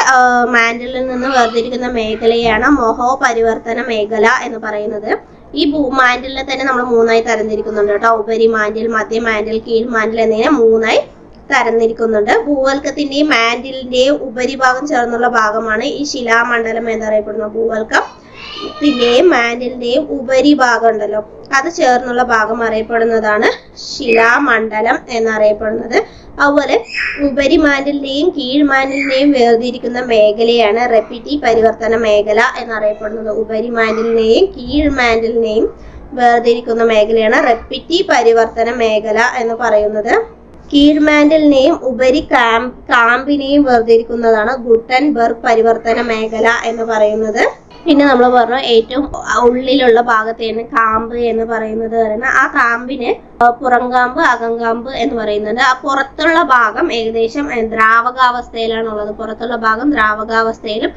മാൻഡിലിൽ നിന്ന് വേർതിരിക്കുന്ന മേഖലയാണ് മൊഹോ പരിവർത്തന മേഖല എന്ന് പറയുന്നത്. ഈ മാൻഡിലിനെ തന്നെ നമ്മൾ 3ആയി തരംതിരിക്കുന്നുണ്ട് കേട്ടോ. ഉപരി മാൻഡിൽ, മധ്യ മാൻഡിൽ, കീഴ് മാൻഡിൽ എന്നിങ്ങനെ 3ആയി തരംതിരിക്കുന്നുണ്ട്. ഭൂവൽക്കത്തിന്റെയും മാൻഡിലിന്റെയും ഉപരിഭാഗം ചേർന്നുള്ള ഭാഗമാണ് ഈ ശിലാമണ്ഡലം എന്നറിയപ്പെടുന്ന. ഭൂവൽക്കത്തിന്റെയും മാൻഡിലിന്റെയും ഉപരിഭാഗം ഉണ്ടല്ലോ, അത് ചേർന്നുള്ള ഭാഗം അറിയപ്പെടുന്നതാണ് ശിലാമണ്ഡലം എന്നറിയപ്പെടുന്നത്. അതുപോലെ ഉപരി മാൻഡിലിന്റെയും കീഴ് മാൻഡിലിന്റെയും വേർതിരിക്കുന്ന മേഖലയാണ് റെപ്പിറ്റി പരിവർത്തന മേഖല എന്നറിയപ്പെടുന്നത്. ഉപരി മാൻഡിലിനെയും കീഴ് മാൻഡിലിനെയും വേർതിരിക്കുന്ന മേഖലയാണ് റെപ്പിറ്റി പരിവർത്തന മേഖല എന്ന് പറയുന്നത്. കീഴ്മാൻഡിലിനെയും ഉപരി കാമ്പിനെയും വേർതിരിക്കുന്നതാണ് ഗുട്ടൻബർഗ് പരിവർത്തന മേഖല എന്ന് പറയുന്നത്. പിന്നെ നമ്മൾ പറഞ്ഞു ഏറ്റവും ഉള്ളിലുള്ള ഭാഗത്തെയാണ് കാമ്പ് എന്ന് പറയുന്നത്. ആ കാമ്പിന് പുറംകാമ്പ്, അകംകാമ്പ് എന്ന് പറയുന്നത്. ആ പുറത്തുള്ള ഭാഗം ഏകദേശം ദ്രാവകാവസ്ഥയിലാണുള്ളത്. പുറത്തുള്ള ഭാഗം ദ്രാവകാവസ്ഥയിലും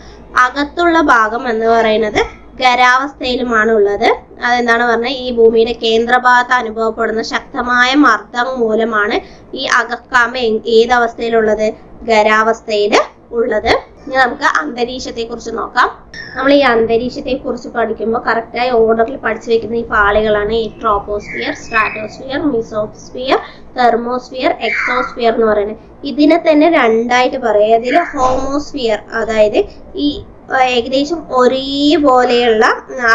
അകത്തുള്ള ഭാഗം എന്ന് പറയുന്നത് ഖരാവസ്ഥയിലുമാണ് ഉള്ളത്. അതെന്താണ് പറഞ്ഞാൽ ഈ ഭൂമിയുടെ കേന്ദ്രഭാഗത്ത് അനുഭവപ്പെടുന്ന ശക്തമായ മർദ്ദം മൂലമാണ് ഈ അകക്കാമ്പ് ഏതവസ്ഥയിലുള്ളത്? ഖരാവസ്ഥയിൽ ഉള്ളത്. ഇനി നമുക്ക് അന്തരീക്ഷത്തെ കുറിച്ച് നോക്കാം. നമ്മൾ ഈ അന്തരീക്ഷത്തെ കുറിച്ച് പഠിക്കുമ്പോൾ കറക്റ്റായി ഓർഡറിൽ പഠിച്ചു വെക്കുന്ന ഈ പാളികളാണ് ഈ troposphere, stratosphere, mesosphere, thermosphere, exosphere എന്ന് പറയുന്നത്. ഇതിനെ തന്നെ രണ്ടായിട്ട് പറയാം. ഇതിൽ ഹോമോസ്ഫിയർ, അതായത് ഈ ഏകദേശം ഒരേപോലെയുള്ള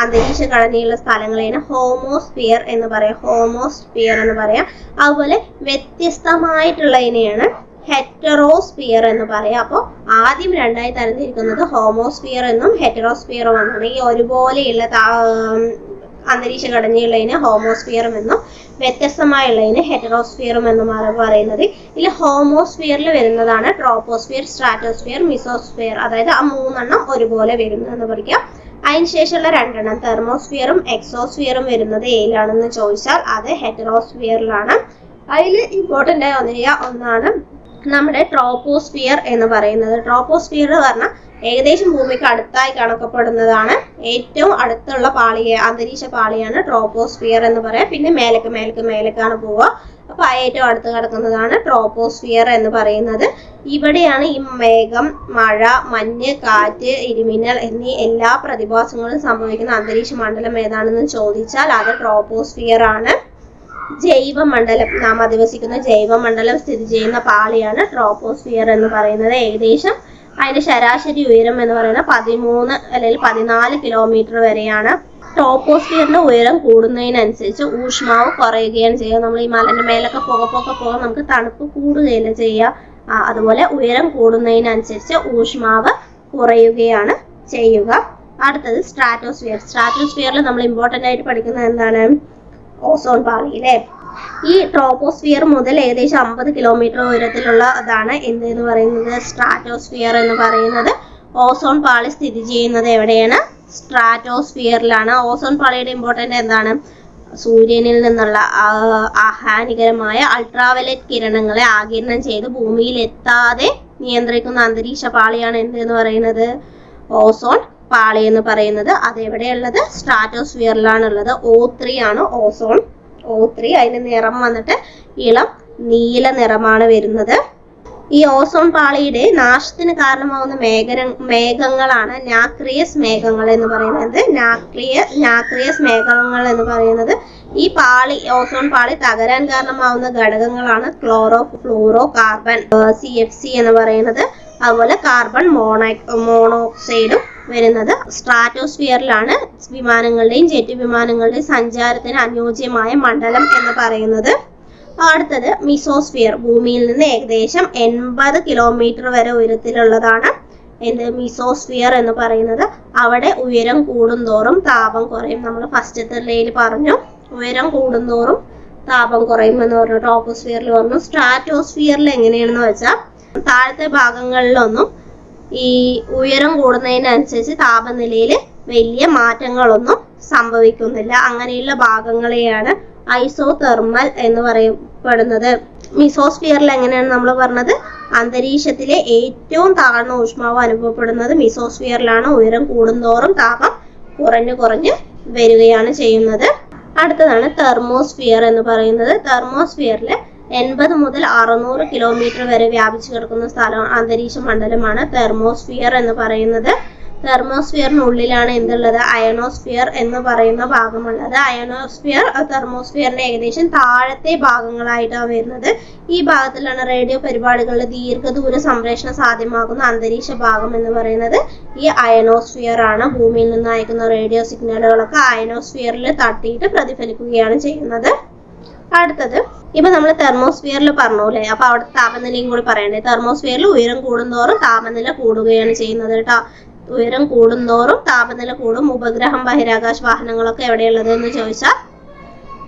അന്തരീക്ഷ ഘടനയുള്ള സ്ഥലങ്ങളെയാണ് ഹോമോസ്ഫിയർ എന്ന് പറയാം. ഹോമോസ്ഫിയർ എന്ന് പറയാം. അതുപോലെ വ്യത്യസ്തമായിട്ടുള്ളതിനെയാണ് ഹെറ്ററോസ്ഫിയർ എന്ന് പറയാം. അപ്പോൾ ആദ്യം രണ്ടായി തരംതിരിക്കുന്നത് ഹോമോസ്ഫിയർ എന്നും ഹെറ്ററോസ്ഫിയറും എന്നാണ്. ഈ ഒരുപോലെയുള്ള അന്തരീക്ഷ ഘടനയുള്ളതിന് ഹോമോസ്ഫിയറും എന്നും വ്യത്യസ്തമായുള്ളതിന് ഹെറ്ററോസ്ഫിയറും എന്നും പറയുന്നത്. ഇതിൽ ഹോമോസ്ഫിയറിൽ വരുന്നതാണ് ട്രോപ്പോസ്ഫിയർ, സ്ട്രാറ്റോസ്ഫിയർ, മിസോസ്ഫിയർ. അതായത് ആ 3 ഒരുപോലെ വരുന്നതെന്ന് പഠിക്കാം. അതിനുശേഷമുള്ള 2 തെർമോസ്ഫിയറും എക്സോസ്ഫിയറും വരുന്നത് ഏതിലാണെന്ന് ചോദിച്ചാൽ അത് ഹെറ്ററോസ്ഫിയറിലാണ്. അതിൽ ഇമ്പോർട്ടൻ്റ് ആയ ഒന്നാണ് നമ്മുടെ ട്രോപ്പോസ്ഫിയർ എന്ന് പറയുന്നത്. ട്രോപ്പോസ്ഫിയർ പറഞ്ഞാൽ ഏകദേശം ഭൂമിക്ക് അടുത്തായി കണക്കപ്പെടുന്നതാണ്. ഏറ്റവും അടുത്തുള്ള പാളിയെ അന്തരീക്ഷ പാളിയാണ് ട്രോപ്പോസ്ഫിയർ എന്ന് പറയാം. പിന്നെ മേലേക്കാണ് പോവുക. അപ്പൊ ഏറ്റവും അടുത്ത് കിടക്കുന്നതാണ് ട്രോപ്പോസ്ഫിയർ എന്ന് പറയുന്നത്. ഇവിടെയാണ് ഈ മേഘം, മഴ, മഞ്ഞ്, കാറ്റ്, ഇടിമിന്നൽ എന്നീ എല്ലാ പ്രതിഭാസങ്ങളും സംഭവിക്കുന്ന അന്തരീക്ഷ മണ്ഡലം ഏതാണെന്ന് ചോദിച്ചാൽ അത് ട്രോപ്പോസ്ഫിയർ ആണ്. ജൈവമണ്ഡലം, നാം അധിവസിക്കുന്ന ജൈവമണ്ഡലം സ്ഥിതി ചെയ്യുന്ന പാളിയാണ് ട്രോപ്പോസ്ഫിയർ എന്ന് പറയുന്നത്. ഏകദേശം അതിന്റെ ശരാശരി ഉയരം എന്ന് പറയുന്നത് 13 അല്ലെങ്കിൽ 14 കിലോമീറ്റർ വരെയാണ്. ട്രോപ്പോസ്ഫിയറിന്റെ ഉയരം കൂടുന്നതിനനുസരിച്ച് ഊഷ്മാവ് കുറയുകയാണ് ചെയ്യുക. നമ്മൾ ഈ മലന്റെ മേലൊക്കെ പോകാൻ നമുക്ക് തണുപ്പ് കൂടുകയല്ല ചെയ്യുക. അതുപോലെ ഉയരം കൂടുന്നതിനനുസരിച്ച് ഊഷ്മാവ് കുറയുകയാണ് ചെയ്യുക. അടുത്തത് സ്ട്രാറ്റോസ്ഫിയർ. സ്ട്രാറ്റോസ്ഫിയറിൽ നമ്മൾ ഇമ്പോർട്ടൻ്റ് ആയിട്ട് പഠിക്കുന്നത് എന്താണ്? ഓസോൺ പാളി അല്ലേ. ഈ ട്രോപ്പോസ്ഫിയർ മുതൽ ഏകദേശം 50 കിലോമീറ്റർ ഉയരത്തിലുള്ള അതാണ് എന്ന് പറയുന്നത് സ്ട്രാറ്റോസ്ഫിയർ എന്ന് പറയുന്നത്. ഓസോൺ പാളി സ്ഥിതി ചെയ്യുന്നത് എവിടെയാണ്? സ്ട്രാറ്റോസ്ഫിയറിലാണ്. ഓസോൺ പാളിയുടെ ഇമ്പോർട്ടൻ്റ് എന്താണ്? സൂര്യനിൽ നിന്നുള്ള ഹാനികരമായ അൾട്രാവയലറ്റ് കിരണങ്ങളെ ആഗിരണം ചെയ്ത് ഭൂമിയിൽ എത്താതെ നിയന്ത്രിക്കുന്ന അന്തരീക്ഷ പാളിയാണ് എന്ന് പറയുന്നത് ഓസോൺ പാളി എന്ന് പറയുന്നത്. അതെവിടെയുള്ളത്? സ്ട്രാറ്റോസ്ഫിയറിലാണ് ഉള്ളത്. O3 ആണ് ഓസോൺ. O3 അതിന്റെ നിറം വന്നിട്ട് ഇളം നീല നിറമാണ് വരുന്നത്. ഈ ഓസോൺ പാളിയുടെ നാശത്തിന് കാരണമാവുന്ന മേഘങ്ങളാണ് നാക്രിയസ് മേഘങ്ങൾ എന്ന് പറയുന്നത്. നാക്രിയസ് മേഘങ്ങൾ എന്ന് പറയുന്നത് ഈ ഓസോൺ പാളി തകരാൻ കാരണമാവുന്ന ഘടകങ്ങളാണ് ക്ലോറോ ഫ്ലൂറോ കാർബൺ, CFC എന്ന് പറയുന്നത്. അതുപോലെ കാർബൺ മോണോക്സൈഡും വരുന്നത്. സ്ട്രാറ്റോസ്ഫിയറിലാണ് വിമാനങ്ങളുടെയും ജെറ്റ് വിമാനങ്ങളുടെയും സഞ്ചാരത്തിന് അനുയോജ്യമായ മണ്ഡലം എന്ന് പറയുന്നത്. അടുത്തത് മിസോസ്ഫിയർ. ഭൂമിയിൽ നിന്ന് ഏകദേശം 80 കിലോമീറ്റർ വരെ ഉയരത്തിലുള്ളതാണ് മിസോസ്ഫിയർ എന്ന് പറയുന്നത്. അവിടെ ഉയരം കൂടുന്തോറും താപം കുറയും. നമ്മൾ ഫസ്റ്റത്തെ ലൈനിൽ പറഞ്ഞു ഉയരം കൂടുന്തോറും താപം കുറയും എന്ന് പറഞ്ഞു. ട്രോപ്പോസ്ഫിയറിൽ പറഞ്ഞു. സ്ട്രാറ്റോസ്ഫിയറിൽ എങ്ങനെയാണെന്ന് വെച്ചാൽ താഴത്തെ ഭാഗങ്ങളിലൊന്നും ഈ ഉയരം കൂടുന്നതിനനുസരിച്ച് താപനിലയിൽ വലിയ മാറ്റങ്ങളൊന്നും സംഭവിക്കുന്നില്ല. അങ്ങനെയുള്ള ഭാഗങ്ങളെയാണ് ഐസോതെർമൽ എന്ന് പറയപ്പെടുന്നത്. മിസോസ്ഫിയറിൽ എങ്ങനെയാണ് നമ്മൾ പറഞ്ഞത്, അന്തരീക്ഷത്തിലെ ഏറ്റവും താഴ്ന്ന ഊഷ്മാവ് അനുഭവപ്പെടുന്നത് മിസോസ്ഫിയറിലാണ്. ഉയരം കൂടുന്തോറും താപം കുറഞ്ഞു വരികയാണ് ചെയ്യുന്നത്. അടുത്തതാണ് തെർമോസ്ഫിയർ എന്ന് പറയുന്നത്. തെർമോസ്ഫിയറിൽ 80 മുതൽ 600 കിലോമീറ്റർ വരെ വ്യാപിച്ചു കിടക്കുന്ന സ്ഥലം അന്തരീക്ഷ മണ്ഡലമാണ് തെർമോസ്ഫിയർ എന്ന് പറയുന്നത്. തെർമോസ്ഫിയറിനുള്ളിലാണ് എന്തുള്ളത്, അയണോസ്ഫിയർ എന്ന് പറയുന്ന ഭാഗമുള്ളത്. അയണോസ്ഫിയർ തെർമോസ്ഫിയറിന്റെ ഏകദേശം താഴത്തെ ഭാഗങ്ങളായിട്ടാണ് വരുന്നത്. ഈ ഭാഗത്തിലാണ് റേഡിയോ പരിപാടികളുടെ ദീർഘദൂര സംപ്രേഷണം സാധ്യമാകുന്ന അന്തരീക്ഷ ഭാഗം എന്ന് പറയുന്നത് ഈ അയണോസ്ഫിയർ ആണ്. ഭൂമിയിൽ നിന്ന് അയക്കുന്ന റേഡിയോ സിഗ്നലുകളൊക്കെ അയണോസ്ഫിയറിൽ തട്ടിയിട്ട് പ്രതിഫലിക്കുകയാണ് ചെയ്യുന്നത്. അടുത്തത് ഇപ്പൊ നമ്മൾ തെർമോസ്ഫിയറിൽ പറഞ്ഞൂല്ലേ, അപ്പൊ അവിടെ താപനിലയും കൂടി പറയണ്ടേ. തെർമോസ്ഫിയറിൽ ഉയരം കൂടുന്തോറും താപനില കൂടുകയാണ് ചെയ്യുന്നത് കേട്ടോ. ഉയരം കൂടുന്തോറും താപനില കൂടും. ഉപഗ്രഹം, ബഹിരാകാശ വാഹനങ്ങളൊക്കെ എവിടെയുള്ളത് എന്ന് ചോദിച്ചാൽ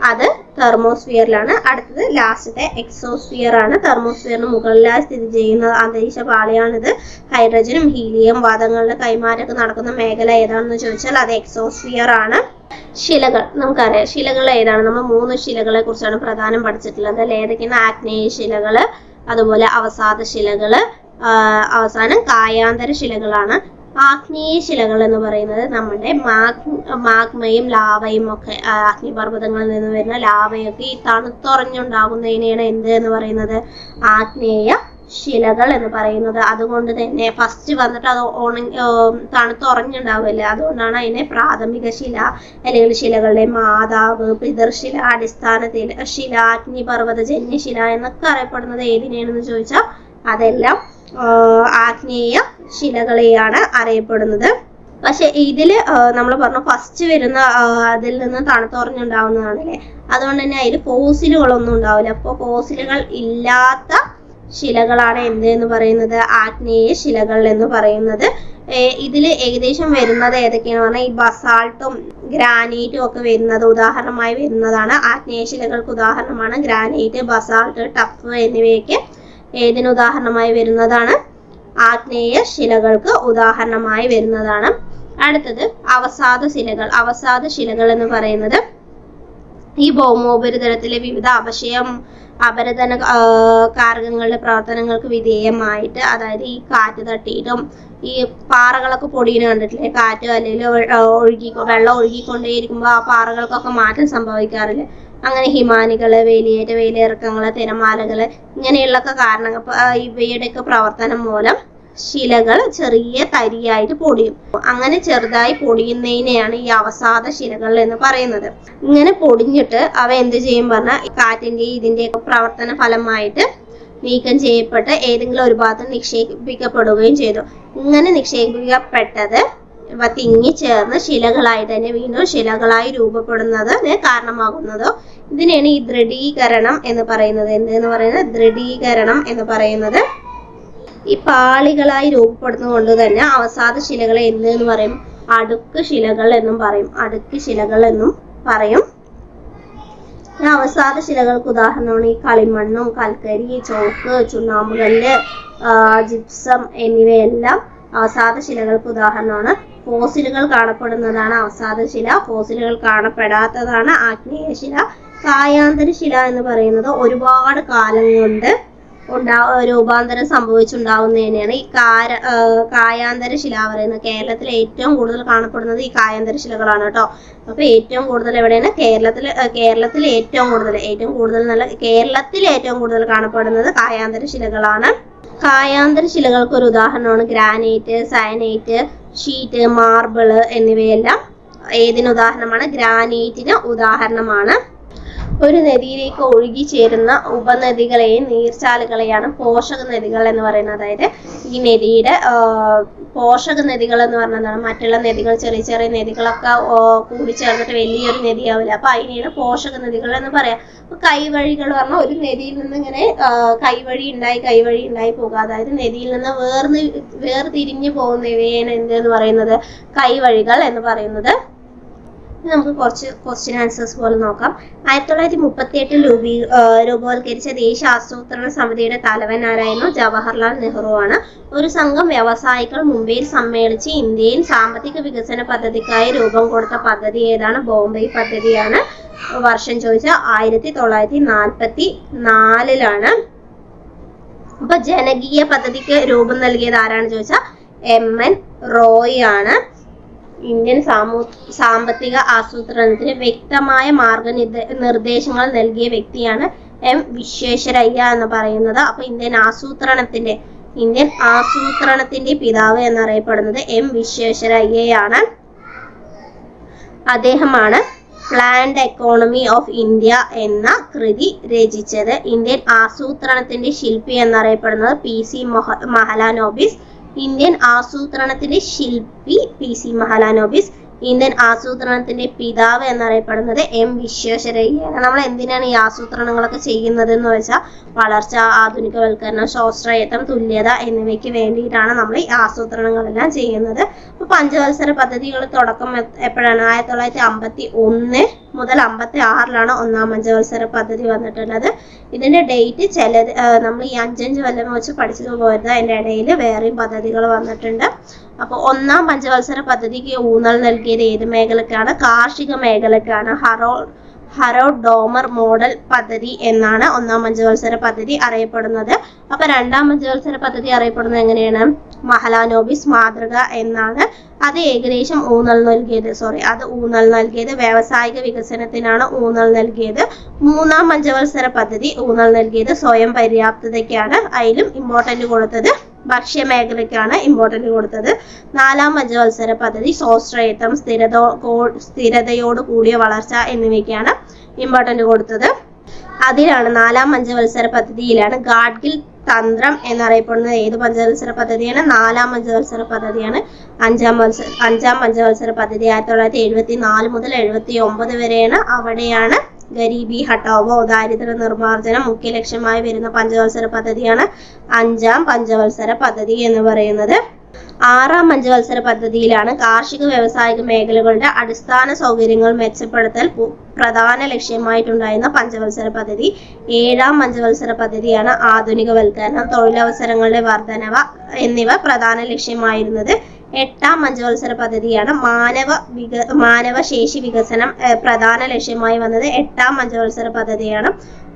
അത് തെർമോസ്ഫിയറിലാണ്. അടുത്തത് ലാസ്റ്റത്തെ എക്സോസ്ഫിയർ ആണ്. തെർമോസ്ഫിയറിന് മുകളിലായി സ്ഥിതി ചെയ്യുന്ന അന്തരീക്ഷ പാളിയാണിത്. ഹൈഡ്രജനും ഹീലിയം വാതകങ്ങളുടെ കൈമാറ്റമൊക്കെ നടക്കുന്ന മേഖല ഏതാണെന്ന് ചോദിച്ചാൽ അത് എക്സോസ്ഫിയർ ആണ്. ശിലകൾ നമുക്കറിയാം. ശിലകൾ ഏതാണ്? നമ്മൾ 3 ശിലകളെ കുറിച്ചാണ് പ്രധാനം പഠിച്ചിട്ടുള്ളത്. ഏതൊക്കെയാണ്? ആഗ്നേയ ശിലകള്, അതുപോലെ അവസാദ ശിലകള്, അവസാനം കായാന്തര ശിലകളാണ്. ആഗ്നേയ ശിലകൾ എന്ന് പറയുന്നത് നമ്മുടെ മാഗ്മയും ലാവയും ഒക്കെ, അഗ്നിപർവ്വതങ്ങളിൽ നിന്ന് വരുന്ന ലാവയൊക്കെ ഈ തണുത്തുറഞ്ഞുണ്ടാകുന്നതിനെയാണ് എന്ത് എന്ന് പറയുന്നത്, ആഗ്നേയ ശിലകൾ എന്ന് പറയുന്നത്. അതുകൊണ്ട് തന്നെ ഫസ്റ്റ് വന്നിട്ട് അത് തണുത്തുറഞ്ഞുണ്ടാവില്ല. അതുകൊണ്ടാണ് അതിനെ പ്രാഥമിക ശില അല്ലെങ്കിൽ ശിലകളുടെ മാതാവ്, പിതൃശില, അടിസ്ഥാനത്തിൽ ശില, അഗ്നിപർവ്വത ജന്യശില എന്നൊക്കെ അറിയപ്പെടുന്നത് ഏതിനെയാണെന്ന് ചോദിച്ചാൽ അതെല്ലാം ആഗ്നേയ ശിലകളെയാണ് അറിയപ്പെടുന്നത്. പക്ഷെ ഇതില് നമ്മൾ പറഞ്ഞു ഫസ്റ്റ് വരുന്ന അതിൽ നിന്ന് തണുത്തുറഞ്ഞുണ്ടാവുന്നതാണല്ലേ. അതുകൊണ്ട് തന്നെ അതിൽ ഫോസിലുകളൊന്നും ഉണ്ടാവില്ല. അപ്പോൾ ഫോസിലുകൾ ഇല്ലാത്ത ശിലകളാണ് എന്ത് എന്ന് പറയുന്നത്, ആഗ്നേയ ശിലകൾ എന്ന് പറയുന്നത്. ഇതിൽ ഏകദേശം വരുന്നത് ഏതൊക്കെയാണെന്ന് പറഞ്ഞാൽ ഈ ബസാൾട്ടും ഗ്രാനൈറ്റും ഒക്കെ വരുന്നത് ഉദാഹരണമായി വരുന്നതാണ്. ആഗ്നേയ ശിലകൾക്ക് ഉദാഹരണമാണ് ഗ്രാനൈറ്റ്, ബസാൾട്ട്, ടഫ് എന്നിവയൊക്കെ ഏതിന് ഉദാഹരണമായി വരുന്നതാണ്, ആഗ്നേയ ശിലകൾക്ക് ഉദാഹരണമായി വരുന്നതാണ്. അടുത്തത് അവസാദ ശിലകൾ. അവസാദ ശിലകൾ എന്ന് പറയുന്നത് ഈ ഭൗമോപരിതലത്തിലെ വിവിധ അപരദന കാരകങ്ങളുടെ പ്രവർത്തനങ്ങൾക്ക് വിധേയമായിട്ട്, അതായത് ഈ കാറ്റ് തട്ടിയിട്ടും ഈ പാറകളൊക്കെ പൊടിയുന്ന കണ്ടിട്ടില്ലേ, കാറ്റ് അല്ലെങ്കിൽ വെള്ളം ഒഴുകിക്കൊണ്ടേയിരിക്കുമ്പോൾ ആ പാറകൾക്കൊക്കെ മാറ്റം സംഭവിക്കാറില്ല. അങ്ങനെ ഹിമാനികള്, വേലിയിറക്കങ്ങള്, തിരമാലകള് ഇങ്ങനെയുള്ളൊക്കെ കാരണങ്ങൾ ഇവയുടെയൊക്കെ പ്രവർത്തനം മൂലം ശിലകൾ ചെറിയ തരിയായിട്ട് പൊടിയും. അങ്ങനെ ചെറുതായി പൊടിയുന്നതിനെയാണ് ഈ അവസാദ ശിലകൾ എന്ന് പറയുന്നത്. ഇങ്ങനെ പൊടിഞ്ഞിട്ട് അവ എന്ത് ചെയ്യും പറഞ്ഞാൽ കാറ്റിന്റെ ഇതിന്റെയൊക്കെ പ്രവർത്തന ഫലമായിട്ട് നീക്കം ചെയ്യപ്പെട്ട് ഏതെങ്കിലും ഒരു ഭാഗത്ത് നിക്ഷേപിക്കപ്പെടുകയും ചെയ്തു. ഇങ്ങനെ നിക്ഷേപിക്കപ്പെട്ടത് ഇവ തിങ്ങിച്ചേർന്ന് ശിലകളായി തന്നെ വീണ്ടും ശിലകളായി രൂപപ്പെടുന്നതിന് കാരണമാകുന്നതോ ഇതിനെയാണ് ഈ ദൃഢീകരണം എന്ന് പറയുന്നത്. എന്തെന്ന് പറയുന്നത്, ദൃഢീകരണം എന്ന് പറയുന്നത്. ഈ പാളികളായി രൂപപ്പെടുന്നതുകൊണ്ട് തന്നെ അവസാദ ശിലകളെ എന്ന് പറയും, അടുക്ക് ശിലകൾ എന്നും പറയും. അടുക്ക് ശിലകൾ എന്നും പറയും. അവസാദ ശിലകൾക്ക് ഉദാഹരണമാണ് ഈ കളിമണ്ണും കൽക്കരി, ചോക്ക്, ചുണ്ണാമ്പുകല്ല്, ജിപ്സം എന്നിവയെല്ലാം അവസാദ ശിലകൾക്ക് ഉദാഹരണമാണ്. ഫോസിലുകൾ കാണപ്പെടുന്നതാണ് അവസാദ ശില. ഫോസിലുകൾ കാണപ്പെടാത്തതാണ് ആഗ്നേയ ശില. കായാന്തര ശില എന്ന് പറയുന്നത് ഒരുപാട് കാലം കൊണ്ട് രൂപാന്തരം സംഭവിച്ചുണ്ടാവുന്നതിനെയാണ് ഈ കായാന്തര ശില പറയുന്നത്. കേരളത്തിൽ ഏറ്റവും കൂടുതൽ കാണപ്പെടുന്നത് ഈ കായാന്തര ശിലകളാണ് കേട്ടോ. അപ്പൊ ഏറ്റവും കൂടുതൽ എവിടെയാണ്? കേരളത്തിൽ ഏറ്റവും കൂടുതൽ കാണപ്പെടുന്നത് കായാന്തര ശിലകളാണ്. കായാന്തര ശിലകൾക്ക് ഒരു ഉദാഹരണമാണ് ഗ്രാനൈറ്റ്, സയനൈറ്റ്, ഷീറ്റ്, മാർബിള് എന്നിവയെല്ലാം ഏതിന് ഉദാഹരണമാണ്? ഗ്രാനൈറ്റിന് ഉദാഹരണമാണ്. ഒരു നദിയിലേക്ക് ഒഴുകി ചേരുന്ന ഉപനദികളെയും നീർച്ചാലുകളെയാണ് പോഷക നദികൾ എന്ന് പറയുന്നത്. അതായത് ഈ നദിയുടെ പോഷക നദികൾ എന്ന് പറഞ്ഞതാണ് മറ്റുള്ള നദികൾ, ചെറിയ ചെറിയ നദികളൊക്കെ കൂടി ചേർന്നിട്ട് വലിയൊരു നദിയാവില്ല. അപ്പൊ അതിനെയാണ് പോഷക നദികൾ എന്ന് പറയാം. അപ്പൊ കൈവഴികൾ പറഞ്ഞാൽ ഒരു നദിയിൽ നിന്ന് ഇങ്ങനെ കൈവഴി ഉണ്ടായി പോകുക, അതായത് നദിയിൽ നിന്ന് വേർതിരിഞ്ഞു പോകുന്നവയാണ് എന്തെന്ന് പറയുന്നത്, കൈവഴികൾ എന്ന് പറയുന്നത്. നമുക്ക് കുറച്ച് ക്വസ്റ്റ്യൻ ആൻസേഴ്സ് പോലെ നോക്കാം. 1938 രൂപവത്കരിച്ച ദേശീയ ആസൂത്രണ സമിതിയുടെ തലവൻ ആരായിരുന്നു? ജവഹർലാൽ നെഹ്റു ആണ്. ഒരു സംഘം വ്യവസായികൾ മുംബൈയിൽ സമ്മേളിച്ച് ഇന്ത്യയിൽ സാമ്പത്തിക വികസന പദ്ധതിക്കായി രൂപം കൊടുത്ത പദ്ധതി ഏതാണ്? ബോംബെ പദ്ധതിയാണ്. വർഷം ചോദിച്ചാൽ 1944 അപ്പൊ ജനകീയ പദ്ധതിക്ക് രൂപം നൽകിയത് ആരാണ് ചോദിച്ചാൽ MN റോയ് ആണ്. ഇന്ത്യൻ സാമ്പത്തിക ആസൂത്രണത്തിന് വ്യക്തമായ നിർദ്ദേശങ്ങൾ നൽകിയ വ്യക്തിയാണ് M വിശ്വേശ്വരയ്യ എന്ന് പറയുന്നത്. അപ്പൊ ഇന്ത്യൻ ആസൂത്രണത്തിന്റെ പിതാവ് എന്നറിയപ്പെടുന്നത് M വിശ്വേശ്വരയ്യയാണ്. അദ്ദേഹമാണ് പ്ലാൻഡ് എക്കോണമി ഓഫ് ഇന്ത്യ എന്ന കൃതി രചിച്ചത്. ഇന്ത്യൻ ആസൂത്രണത്തിന്റെ ശില്പി എന്നറിയപ്പെടുന്നത് PC മഹലാനോബിസ്. ഇന്ത്യൻ ആസൂത്രണത്തിന്റെ ശില്പി PC മഹലാനോബിസ്. ഇന്ത്യൻ ആസൂത്രണത്തിന്റെ പിതാവ് എന്നറിയപ്പെടുന്നത് M വിശ്വേശ്വരയ്യയാണ്. നമ്മൾ എന്തിനാണ് ഈ ആസൂത്രണങ്ങളൊക്കെ ചെയ്യുന്നത് എന്ന് വെച്ചാൽ വളർച്ച, ആധുനികവൽക്കരണം, സ്വാശ്രയത്വം, തുല്യത എന്നിവയ്ക്ക് വേണ്ടിയിട്ടാണ് നമ്മൾ ഈ ആസൂത്രണങ്ങളെല്ലാം ചെയ്യുന്നത്. അപ്പൊ പഞ്ചവത്സര പദ്ധതികൾ തുടക്കം എപ്പോഴാണ്? 1951 മുതൽ 56 ഒന്നാം പഞ്ചവത്സര പദ്ധതി വന്നിട്ടുള്ളത്. ഇതിന്റെ ഡേറ്റ് ചിലത് നമ്മൾ ഈ 5 കൊല്ലം വെച്ച് പഠിച്ചത് പോയത്, അതിന്റെ ഇടയിൽ വേറെയും പദ്ധതികൾ വന്നിട്ടുണ്ട്. അപ്പോൾ ഒന്നാം പഞ്ചവത്സര പദ്ധതിക്ക് ഊന്നൽ നൽകിയത് ഏത് മേഖലക്കാണ്? കാർഷിക മേഖലക്കാണ്. ഹറോഡ് ഡോമർ മോഡൽ പദ്ധതി എന്നാണ് ഒന്നാം പഞ്ചവത്സര പദ്ധതി അറിയപ്പെടുന്നത്. അപ്പൊ രണ്ടാം പഞ്ചവത്സര പദ്ധതി അറിയപ്പെടുന്നത് എങ്ങനെയാണ്? മഹലാനോബിസ് മാതൃക എന്നാണ്. അത് ഏകദേശം ഊന്നൽ നൽകിയത് വ്യാവസായിക വികസനത്തിനാണ് ഊന്നൽ നൽകിയത്. മൂന്നാം പഞ്ചവത്സര പദ്ധതി ഊന്നൽ നൽകിയത് സ്വയം പര്യാപ്തതയ്ക്കാണ്. അതിലും ഇമ്പോർട്ടന്റ് കൊടുത്തത് ഭക്ഷ്യമേഖലയ്ക്കാണ് ഇമ്പോർട്ടന്റ് കൊടുത്തത്. നാലാം പഞ്ചവത്സര പദ്ധതി സ്വാശ്രയത്വം, സ്ഥിരതയോട് കൂടിയ വളർച്ച എന്നിവയ്ക്കാണ് ഇമ്പോർട്ടന്റ് കൊടുത്തത്. അതിലാണ് നാലാം പഞ്ചവത്സര പദ്ധതിയിലാണ് ഗാഡ്ഗിൽ തന്ത്രം എന്നറിയപ്പെടുന്നത് ഏത് പഞ്ചവത്സര പദ്ധതിയാണ്? നാലാം പഞ്ചവത്സര പദ്ധതിയാണ്. അഞ്ചാം പഞ്ചവത്സര പദ്ധതി 1974 മുതൽ 79 വരെയാണ്. അവിടെയാണ് ഗരീബി ഹട്ടാവോ, ദാരിദ്ര്യ നിർമ്മാർജ്ജനം മുഖ്യ ലക്ഷ്യമായി വരുന്ന പഞ്ചവത്സര പദ്ധതിയാണ് അഞ്ചാം പഞ്ചവത്സര പദ്ധതി എന്ന് പറയുന്നത്. ആറാം പഞ്ചവത്സര പദ്ധതിയിലാണ് കാർഷിക വ്യവസായിക മേഖലകളുടെ അടിസ്ഥാന സൗകര്യങ്ങൾ മെച്ചപ്പെടുത്തൽ പ്രധാന ലക്ഷ്യമായിട്ടുണ്ടായിരുന്ന പഞ്ചവത്സര പദ്ധതി. ഏഴാം പഞ്ചവത്സര പദ്ധതിയാണ് ആധുനികവൽക്കരണം, തൊഴിലവസരങ്ങളുടെ വർധനവ് എന്നിവ പ്രധാന ലക്ഷ്യമായിരുന്നത്. എട്ടാം പഞ്ചവത്സര പദ്ധതിയാണ് മാനവശേഷി വികസനം പ്രധാന ലക്ഷ്യമായി വന്നത്. എട്ടാം പഞ്ചവത്സര പദ്ധതിയാണ്.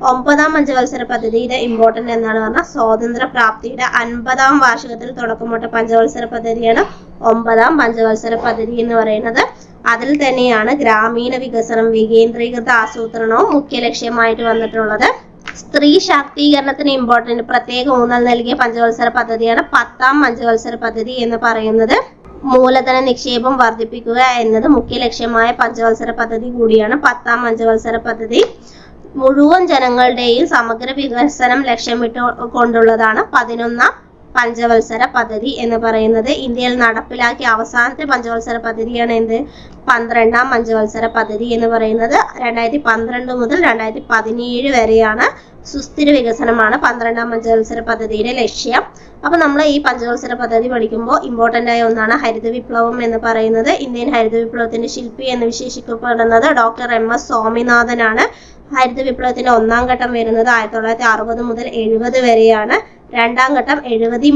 ഒമ്പതാം പഞ്ചവത്സര പദ്ധതിയുടെ ഇമ്പോർട്ടന്റ് എന്നാണ് പറഞ്ഞാൽ സ്വാതന്ത്ര്യ പ്രാപ്തിയുടെ 50ാം വാർഷികത്തിൽ തുടക്കമിട്ട പഞ്ചവത്സര പദ്ധതിയാണ് ഒമ്പതാം പഞ്ചവത്സര പദ്ധതി എന്ന് പറയുന്നത്. അതിൽ തന്നെയാണ് ഗ്രാമീണ വികസനം, വികേന്ദ്രീകൃത ആസൂത്രണവും മുഖ്യ ലക്ഷ്യമായിട്ട് വന്നിട്ടുള്ളത്. സ്ത്രീ ശാക്തീകരണത്തിന് ഇമ്പോർട്ടന്റ് പ്രത്യേക ഊന്നൽ നൽകിയ പഞ്ചവത്സര പദ്ധതിയാണ് 10ാം പഞ്ചവത്സര പദ്ധതി എന്ന് പറയുന്നത്. മൂലധന നിക്ഷേപം വർദ്ധിപ്പിക്കുക എന്നത് മുഖ്യ ലക്ഷ്യമായ പഞ്ചവത്സര പദ്ധതി കൂടിയാണ് 10ാം പഞ്ചവത്സര പദ്ധതി. മുഴുവൻ ജനങ്ങളുടെയും സമഗ്ര വികസനം ലക്ഷ്യമിട്ട് കൊണ്ടുള്ളതാണ് 11ാം പഞ്ചവത്സര പദ്ധതി എന്ന് പറയുന്നത്. ഇന്ത്യയിൽ നടപ്പിലാക്കിയ അവസാനത്തെ പഞ്ചവത്സര പദ്ധതിയാണ് എന്ത്? 12ാം പഞ്ചവത്സര പദ്ധതി എന്ന് പറയുന്നത്. 2012 മുതൽ 2017 വരെയാണ്. സുസ്ഥിര വികസനമാണ് 12ാം പഞ്ചവത്സര പദ്ധതിയുടെ ലക്ഷ്യം. അപ്പൊ നമ്മൾ ഈ പഞ്ചവത്സര പദ്ധതി പഠിക്കുമ്പോൾ ഇമ്പോർട്ടന്റ് ആയ ഒന്നാണ് ഹരിത വിപ്ലവം എന്ന് പറയുന്നത്. ഇന്ത്യൻ ഹരിത വിപ്ലവത്തിന്റെ ശില്പി എന്ന് വിശേഷിക്കപ്പെടുന്നത് ഡോക്ടർ MS സ്വാമിനാഥനാണ്. ഹരിത വിപ്ലവത്തിന്റെ ഒന്നാം ഘട്ടം വരുന്നത് 1960 മുതൽ 70 വരെയാണ്. രണ്ടാം ഘട്ടം 70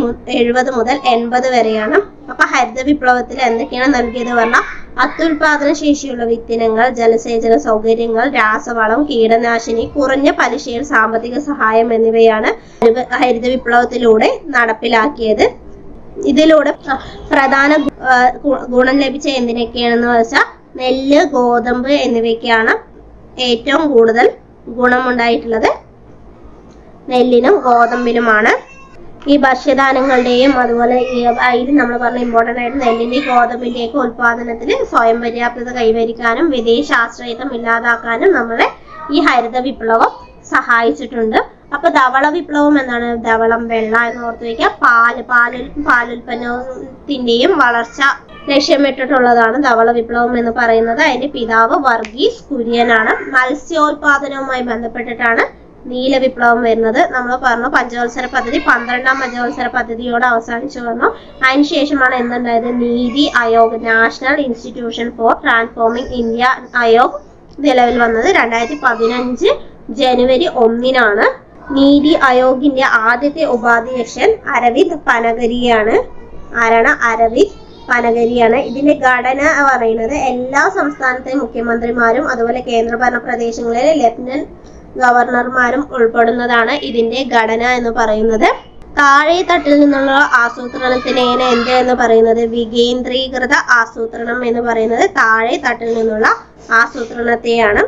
മുതൽ 80 വരെയാണ്. അപ്പൊ ഹരിത വിപ്ലവത്തിൽ എന്തൊക്കെയാണ് നൽകിയത് പറഞ്ഞാൽ അത്യുൽപാദന ശേഷിയുള്ള വിത്തിനങ്ങൾ, ജലസേചന സൗകര്യങ്ങൾ, രാസവളം, കീടനാശിനി, കുറഞ്ഞ പലിശയിൽ സാമ്പത്തിക സഹായം എന്നിവയാണ് ഹരിത വിപ്ലവത്തിലൂടെ നടപ്പിലാക്കിയത്. ഇതിലൂടെ പ്രധാന ഗുണം ലഭിച്ച എന്തിനൊക്കെയാണെന്ന് വെച്ചാൽ നെല്ല്, ഗോതമ്പ് എന്നിവയ്ക്കാണ് ഏറ്റവും കൂടുതൽ ഗുണമുണ്ടായിട്ടുള്ളത്. നെല്ലിനും ഗോതമ്പിനുമാണ്. ഈ ഭക്ഷ്യധാന്യങ്ങളുടെയും അതുപോലെ അതിൽ നമ്മൾ പറഞ്ഞ ഇമ്പോർട്ടൻ്റ് ആയിട്ട് നെല്ലിന്റെയും ഗോതമ്പിന്റെയൊക്കെ ഉൽപാദനത്തിൽ സ്വയം പര്യാപ്തത കൈവരിക്കാനും വിദേശ ആശ്രയത്വം ഇല്ലാതാക്കാനും നമ്മളെ ഈ ഹരിത വിപ്ലവം സഹായിച്ചിട്ടുണ്ട്. അപ്പൊ ധവള വിപ്ലവം എന്താണ്? ധവളം വെള്ള എന്ന് ഓർത്ത് വയ്ക്കുക. പാലുൽപ്പന്നത്തിന്റെയും വളർച്ച ലക്ഷ്യമിട്ടിട്ടുള്ളതാണ് ധവള വിപ്ലവം എന്ന് പറയുന്നത്. അതിന്റെ പിതാവ് വർഗീസ് കുര്യനാണ്. മത്സ്യോൽപാദനവുമായി ബന്ധപ്പെട്ടിട്ടാണ് നീല വിപ്ലവം വരുന്നത്. നമ്മൾ പറഞ്ഞു പഞ്ചവത്സര പദ്ധതി 12ാം പഞ്ചവത്സര പദ്ധതിയോടെ അവസാനിച്ചു വന്നു. അതിനുശേഷമാണ് എന്തുണ്ടായത്? NITI Aayog, national institution for transforming India Aayog നിലവിൽ വന്നത് 2015 ജനുവരി 1-നാണ്. നീതി ആയോഗിന്റെ ആദ്യത്തെ ഉപാധ്യക്ഷൻ അരവിന്ദ് പനഗരിയാണ്. ആരാണ്? അരവിന്ദ് പനഗരിയാണ്. ഇതിന്റെ ഘടന പറയുന്നത് എല്ലാ സംസ്ഥാനത്തെ മുഖ്യമന്ത്രിമാരും അതുപോലെ കേന്ദ്രഭരണ പ്രദേശങ്ങളിലെ ലഫ്റ്റനന്റ് ഗവർണർമാരും ഉൾപ്പെടുന്നതാണ് ഇതിന്റെ ഘടന എന്ന് പറയുന്നത്. താഴെ തട്ടിൽ നിന്നുള്ള ആസൂത്രണത്തിനെയാണ് എന്ത് എന്ന് പറയുന്നത്? വികേന്ദ്രീകൃത ആസൂത്രണം എന്ന് പറയുന്നത്. താഴെ തട്ടിൽ നിന്നുള്ള ആസൂത്രണത്തെയാണ്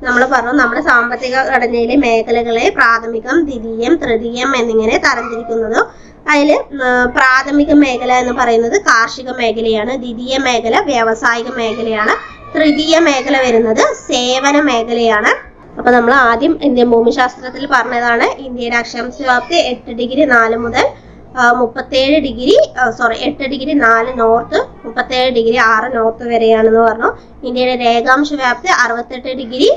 നമ്മൾ പറഞ്ഞു. നമ്മുടെ സാമ്പത്തിക ഘടനയിലെ മേഖലകളെ പ്രാഥമികം, ദ്വിതീയം, തൃതീയം എന്നിങ്ങനെ തരംതിരിക്കുന്നത്. അതിൽ പ്രാഥമിക മേഖല എന്ന് പറയുന്നത് കാർഷിക മേഖലയാണ്. ദ്വിതീയ മേഖല വ്യാവസായിക മേഖലയാണ്. തൃതീയ മേഖല വരുന്നത് സേവന മേഖലയാണ്. അപ്പൊ നമ്മൾ ആദ്യം ഇന്ത്യൻ ഭൂമിശാസ്ത്രത്തിൽ പറഞ്ഞതാണ് ഇന്ത്യയുടെ അക്ഷാംശ വ്യാപ്തി 8 ഡിഗ്രി 4 മുതൽ 37 degree 8 degree 4 north 37 degree 6 north വരെയാണെന്ന് പറഞ്ഞു. ഇന്ത്യയുടെ രേഖാംശ വ്യാപ്തി 68 ഡിഗ്രി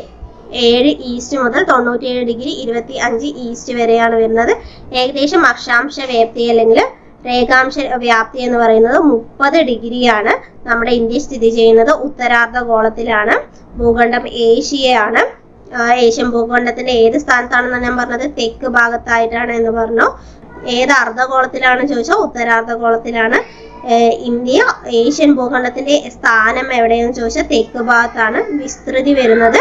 7 ഈസ്റ്റ് മുതൽ 97 ഡിഗ്രി 25 ഈസ്റ്റ് വരെയാണ് വരുന്നത്. ഏകദേശം അക്ഷാംശ വ്യാപ്തി അല്ലെങ്കിൽ രേഖാംശ വ്യാപ്തി എന്ന് പറയുന്നത് 30 ഡിഗ്രിയാണ്. നമ്മുടെ ഇന്ത്യ സ്ഥിതി ചെയ്യുന്നത് ഉത്തരാർദ്ധഗോളത്തിലാണ്. ഭൂഖണ്ഡം ഏഷ്യയാണ്. ഏഷ്യൻ ഭൂഖണ്ഡത്തിന്റെ ഏത് സ്ഥാനത്താണെന്ന് ഞാൻ പറഞ്ഞത്? തെക്ക് ഭാഗത്തായിട്ടാണ് എന്ന് പറഞ്ഞു. ഏത് അർദ്ധഗോളത്തിലാണ് ചോദിച്ചാൽ ഉത്തരാർദ്ധഗോളത്തിലാണ്. ഇന്ത്യ ഏഷ്യൻ ഭൂഖണ്ഡത്തിന്റെ സ്ഥാനം എവിടെയെന്ന് ചോദിച്ചാൽ തെക്ക് ഭാഗത്താണ്. വിസ്തൃതി വരുന്നത്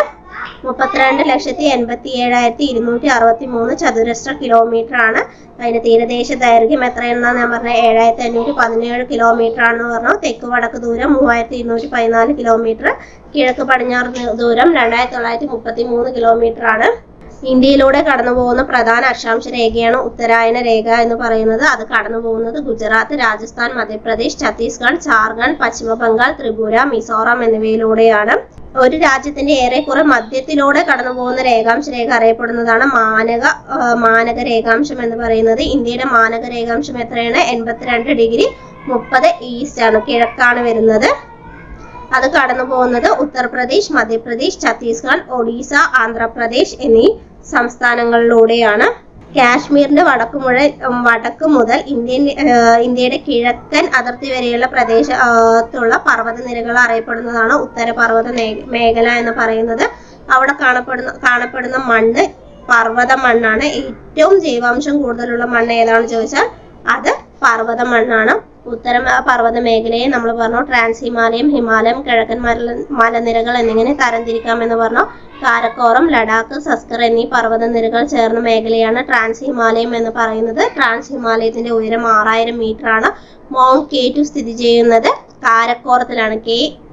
32,87,263 ചതുരശ്ര കിലോമീറ്റർ ആണ്. അതിന്റെ തീരദേശ ദൈർഘ്യം എത്രയെന്നാണ് ഞാൻ പറഞ്ഞത്? 7,517 കിലോമീറ്റർ ആണെന്ന് പറഞ്ഞു. തെക്ക് വടക്ക് ദൂരം 3,214 കിലോമീറ്റർ. കിഴക്ക് പടിഞ്ഞാറ് ദൂരം 2,933 കിലോമീറ്റർ ആണ്. ഇന്ത്യയിലൂടെ കടന്നു പോകുന്ന പ്രധാന അക്ഷാംശ രേഖയാണ് ഉത്തരായന രേഖ എന്ന് പറയുന്നത്. അത് കടന്നു പോകുന്നത് ഗുജറാത്ത്, രാജസ്ഥാൻ, മധ്യപ്രദേശ്, ഛത്തീസ്ഗഡ്, ജാർഖണ്ഡ്, പശ്ചിമ ബംഗാൾ, ത്രിപുര, മിസോറാം എന്നിവയിലൂടെയാണ്. ഒരു രാജ്യത്തിന്റെ ഏറെക്കുറെ മധ്യത്തിലൂടെ കടന്നു പോകുന്ന രേഖാംശ രേഖ അറിയപ്പെടുന്നതാണ് മാനക രേഖാംശം എന്ന് പറയുന്നത്. ഇന്ത്യയുടെ മാനക രേഖാംശം എത്രയാണ്? 82 ഡിഗ്രി 30 ഈസ്റ്റ് ആണ്. കിഴക്കാണ് വരുന്നത്. അത് കടന്നു പോകുന്നത് ഉത്തർപ്രദേശ്, മധ്യപ്രദേശ്, ഛത്തീസ്ഗഡ്, ഒഡീസ, ആന്ധ്രാപ്രദേശ് എന്നീ സംസ്ഥാനങ്ങളിലൂടെയാണ്. കാശ്മീരിന്റെ വടക്ക് മുതൽ ഇന്ത്യയുടെ കിഴക്കൻ അതിർത്തി വരെയുള്ള പ്രദേശത്തുള്ള പർവ്വതനിരകൾ അറിയപ്പെടുന്നതാണ് ഉത്തരപർവ്വത മേഖല എന്ന് പറയുന്നത്. അവിടെ കാണപ്പെടുന്ന മണ്ണ് പർവ്വത മണ്ണാണ്. ഏറ്റവും ജൈവാംശം കൂടുതലുള്ള മണ്ണ് ഏതാണെന്ന് ചോദിച്ചാൽ അത് പർവ്വത മണ്ണാണ്. ഉത്തര പർവ്വത മേഖലയെ നമ്മൾ പറഞ്ഞു ട്രാൻസ് ഹിമാലയം, ഹിമാലയം, കിഴക്കൻ മലനിരകൾ എന്നിങ്ങനെ തരംതിരിക്കാമെന്ന് പറഞ്ഞു. കാരക്കോറം, ലഡാക്ക്, സസ്കർ എന്നീ പർവ്വത നിരകൾ ചേർന്ന മേഖലയാണ് ട്രാൻസ് ഹിമാലയം എന്ന് പറയുന്നത്. ട്രാൻസ് ഹിമാലയത്തിന്റെ ഉയരം 6000 മീറ്റർ ആണ്. മൗണ്ട് K2 സ്ഥിതി ചെയ്യുന്നത് കാരക്കോറത്തിലാണ്.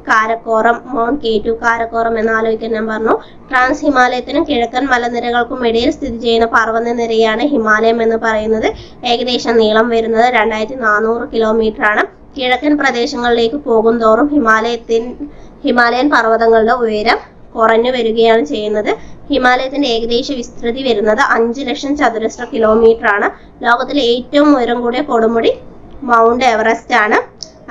കാരക്കോറം, മൗണ്ട് K2 കാരക്കോറം എന്ന് ആലോചിക്കാൻ ഞാൻ പറഞ്ഞു. ട്രാൻസ് ഹിമാലയത്തിനും കിഴക്കൻ മലനിരകൾക്കും ഇടയിൽ സ്ഥിതി ചെയ്യുന്ന പർവ്വത നിരയാണ് ഹിമാലയം എന്ന് പറയുന്നത്. ഏകദേശം നീളം വരുന്നത് 2400 കിലോമീറ്റർ ആണ്. കിഴക്കൻ പ്രദേശങ്ങളിലേക്ക് പോകും തോറും ഹിമാലയൻ പർവ്വതങ്ങളുടെ ഉയരം കുറഞ്ഞു വരികയാണ് ചെയ്യുന്നത്. ഹിമാലയത്തിന്റെ ഏകദേശ വിസ്തൃതി വരുന്നത് 5 ലക്ഷം ചതുരശ്ര കിലോമീറ്റർ ആണ്. ലോകത്തിലെ ഏറ്റവും ഉയരം കൂടിയ കൊടുമുടി മൗണ്ട് എവറസ്റ്റ് ആണ്.